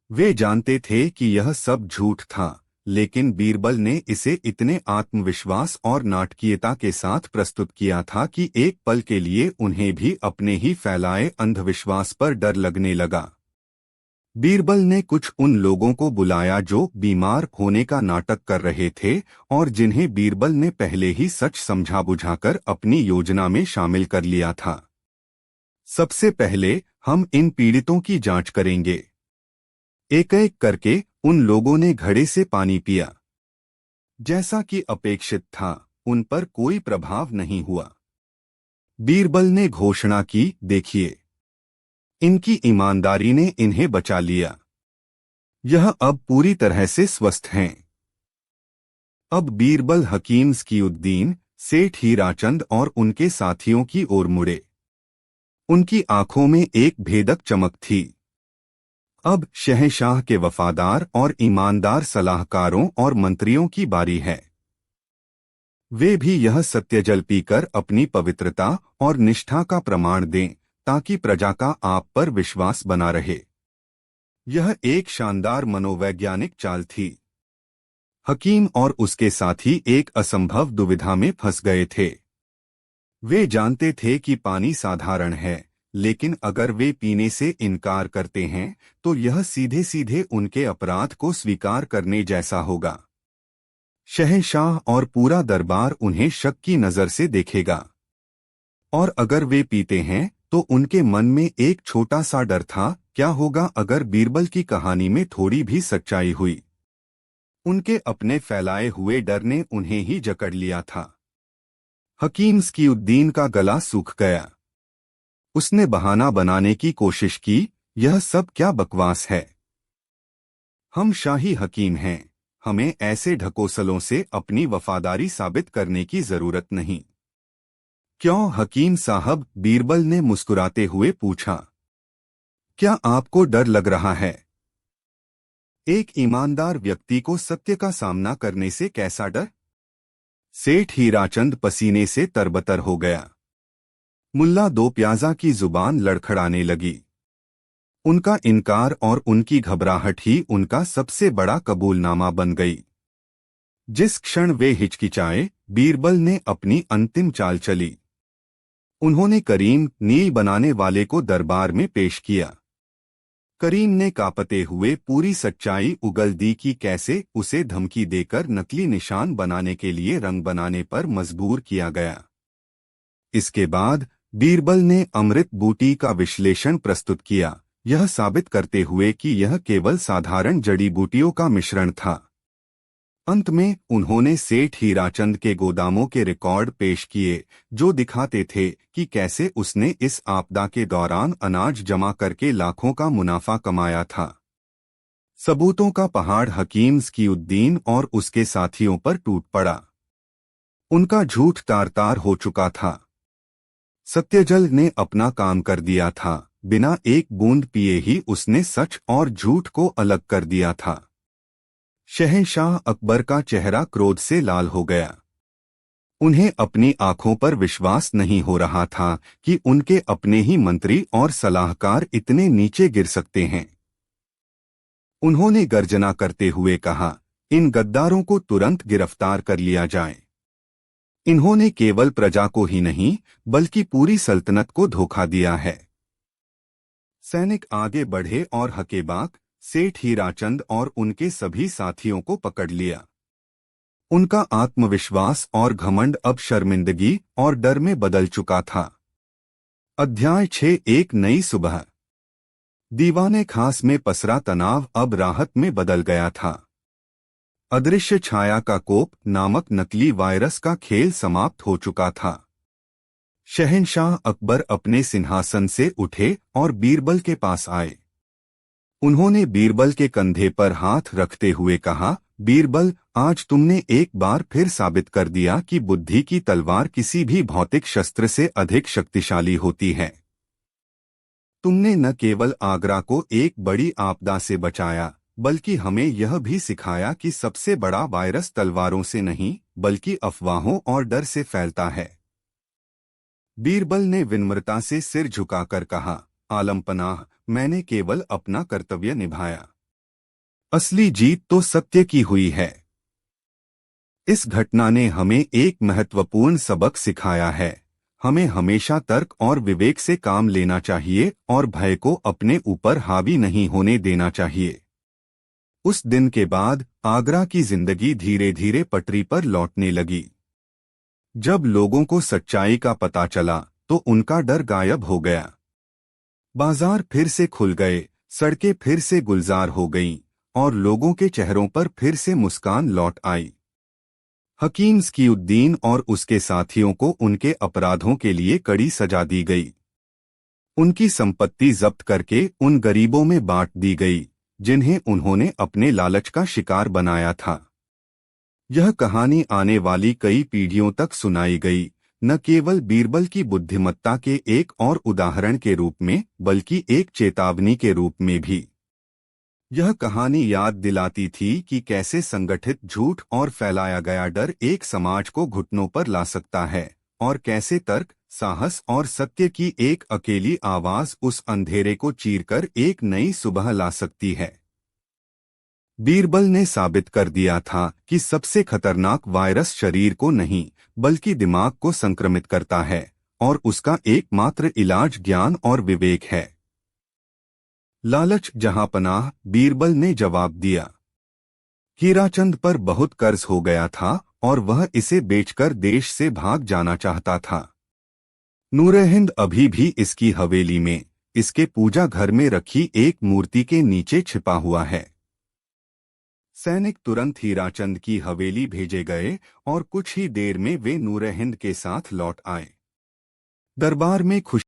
Speaker 1: वे जानते थे कि यह सब झूठ था, लेकिन बीरबल ने इसे इतने आत्मविश्वास और नाटकीयता के साथ प्रस्तुत किया था कि एक पल के लिए उन्हें भी अपने ही फैलाए अंधविश्वास पर डर लगने लगा। बीरबल ने कुछ उन लोगों को बुलाया जो बीमार होने का नाटक कर रहे थे और जिन्हें बीरबल ने पहले ही सच समझा बुझाकर अपनी योजना में शामिल कर लिया था। सबसे पहले हम इन पीड़ितों की जांच करेंगे। एक एक करके उन लोगों ने घड़े से पानी पिया। जैसा कि अपेक्षित था, उन पर कोई प्रभाव नहीं हुआ। बीरबल ने घोषणा की, देखिए, इनकी ईमानदारी ने इन्हें बचा लिया। यह अब पूरी तरह से स्वस्थ हैं। अब बीरबल हकीम स्कीउद्दीन, सेठ हीराचंद और उनके साथियों की ओर मुड़े। उनकी आंखों में एक भेदक चमक थी। अब शहंशाह के वफादार और ईमानदार सलाहकारों और मंत्रियों की बारी है। वे भी यह सत्यजल पीकर अपनी पवित्रता और निष्ठा का प्रमाण दें, ताकि प्रजा का आप पर विश्वास बना रहे। यह एक शानदार मनोवैज्ञानिक चाल थी। हकीम और उसके साथी एक असंभव दुविधा में फंस गए थे। वे जानते थे कि पानी साधारण है, लेकिन अगर वे पीने से इनकार करते हैं तो यह सीधे सीधे उनके अपराध को स्वीकार करने जैसा होगा। शहंशाह और पूरा दरबार उन्हें शक की नजर से देखेगा। और अगर वे पीते हैं तो उनके मन में एक छोटा सा डर था, क्या होगा अगर बीरबल की कहानी में थोड़ी भी सच्चाई हुई। उनके अपने फैलाए हुए डर ने उन्हें ही जकड़ लिया था। हकीम स्कीउद्दीन का गला सूख गया। उसने बहाना बनाने की कोशिश की, यह सब क्या बकवास है। हम शाही हकीम हैं, हमें ऐसे ढकोसलों से अपनी वफादारी साबित करने की जरूरत नहीं। क्यों हकीम साहब, बीरबल ने मुस्कुराते हुए पूछा, क्या आपको डर लग रहा है? एक ईमानदार व्यक्ति को सत्य का सामना करने से कैसा डर? सेठ हीराचंद पसीने से तरबतर हो गया। मुल्ला दो प्याजा की जुबान लड़खड़ाने लगी। उनका इनकार और उनकी घबराहट ही उनका सबसे बड़ा कबूलनामा बन गई। जिस क्षण वे हिचकिचाए, बीरबल ने अपनी अंतिम चाल चली। उन्होंने करीम नील बनाने वाले को दरबार में पेश किया। करीम ने कांपते हुए पूरी सच्चाई उगल दी कि कैसे उसे धमकी देकर नकली निशान बनाने के लिए रंग बनाने पर मजबूर किया गया। इसके बाद बीरबल ने अमृत बूटी का विश्लेषण प्रस्तुत किया, यह साबित करते हुए कि यह केवल साधारण जड़ी बूटियों का मिश्रण था। अंत में उन्होंने सेठ हीराचंद के गोदामों के रिकॉर्ड पेश किए, जो दिखाते थे कि कैसे उसने इस आपदा के दौरान अनाज जमा करके लाखों का मुनाफा कमाया था। सबूतों का पहाड़ हकीम स्कीउद्दीन और उसके साथियों पर टूट पड़ा। उनका झूठ तार तार हो चुका था। सत्यजल ने अपना काम कर दिया था, बिना एक बूंद पिए ही उसने सच और झूठ को अलग कर दिया था। शहंशाह अकबर का चेहरा क्रोध से लाल हो गया। उन्हें अपनी आंखों पर विश्वास नहीं हो रहा था कि उनके अपने ही मंत्री और सलाहकार इतने नीचे गिर सकते हैं। उन्होंने गर्जना करते हुए कहा, इन गद्दारों को तुरंत गिरफ्तार कर लिया जाए। इन्होंने केवल प्रजा को ही नहीं बल्कि पूरी सल्तनत को धोखा दिया है। सैनिक आगे बढ़े और हकेबाक, सेठ हीराचंद और उनके सभी साथियों को पकड़ लिया। उनका आत्मविश्वास और घमंड अब शर्मिंदगी और डर में बदल चुका था। अध्याय 6 एक नई सुबह। दीवाने खास में पसरा तनाव अब राहत में बदल गया था। अदृश्य छाया का कोप नामक नकली वायरस का खेल समाप्त हो चुका था। शहंशाह अकबर अपने सिंहासन से उठे और बीरबल के पास आए। उन्होंने बीरबल के कंधे पर हाथ रखते हुए कहा, बीरबल, आज तुमने एक बार फिर साबित कर दिया कि बुद्धि की तलवार किसी भी भौतिक शस्त्र से अधिक शक्तिशाली होती है। तुमने न केवल आगरा को एक बड़ी आपदा से बचाया, बल्कि हमें यह भी सिखाया कि सबसे बड़ा वायरस तलवारों से नहीं बल्कि अफवाहों और डर से फैलता है। बीरबल ने विनम्रता से सिर झुकाकर कहा, आलमपनाह, मैंने केवल अपना कर्तव्य निभाया। असली जीत तो सत्य की हुई है। इस घटना ने हमें एक महत्वपूर्ण सबक सिखाया है। हमें हमेशा तर्क और विवेक से काम लेना चाहिए और भय को अपने ऊपर हावी नहीं होने देना चाहिए। उस दिन के बाद आगरा की जिंदगी धीरे धीरे पटरी पर लौटने लगी। जब लोगों को सच्चाई का पता चला तो उनका डर गायब हो गया। बाजार फिर से खुल गए, सड़कें फिर से गुलजार हो गईं और लोगों के चेहरों पर फिर से मुस्कान लौट आई। हकीम स्कीउद्दीन और उसके साथियों को उनके अपराधों के लिए कड़ी सजा दी गई। उनकी संपत्ति जब्त करके उन गरीबों में बांट दी गई जिन्हें उन्होंने अपने लालच का शिकार बनाया था। यह कहानी आने वाली कई पीढ़ियों तक सुनाई गई, न केवल बीरबल की बुद्धिमत्ता के एक और उदाहरण के रूप में बल्कि एक चेतावनी के रूप में भी। यह कहानी याद दिलाती थी कि कैसे संगठित झूठ और फैलाया गया डर एक समाज को घुटनों पर ला सकता है और कैसे तर्क, साहस और सत्य की एक अकेली आवाज उस अंधेरे को चीरकर एक नई सुबह ला सकती है। बीरबल ने साबित कर दिया था कि सबसे खतरनाक वायरस शरीर को नहीं बल्कि दिमाग को संक्रमित करता है और उसका एकमात्र इलाज ज्ञान और विवेक है। लालच जहां पनाह, बीरबल ने जवाब दिया। हीराचंद पर बहुत कर्ज हो गया था और वह इसे बेचकर देश से भाग जाना चाहता था। नूर-ए-हिंद अभी भी इसकी हवेली में, इसके पूजा घर में रखी एक मूर्ति के नीचे छिपा हुआ है। सैनिक तुरंत हीराचंद की हवेली भेजे गए और कुछ ही देर में वे नूर-ए-हिंद के साथ लौट आए। दरबार में खुशी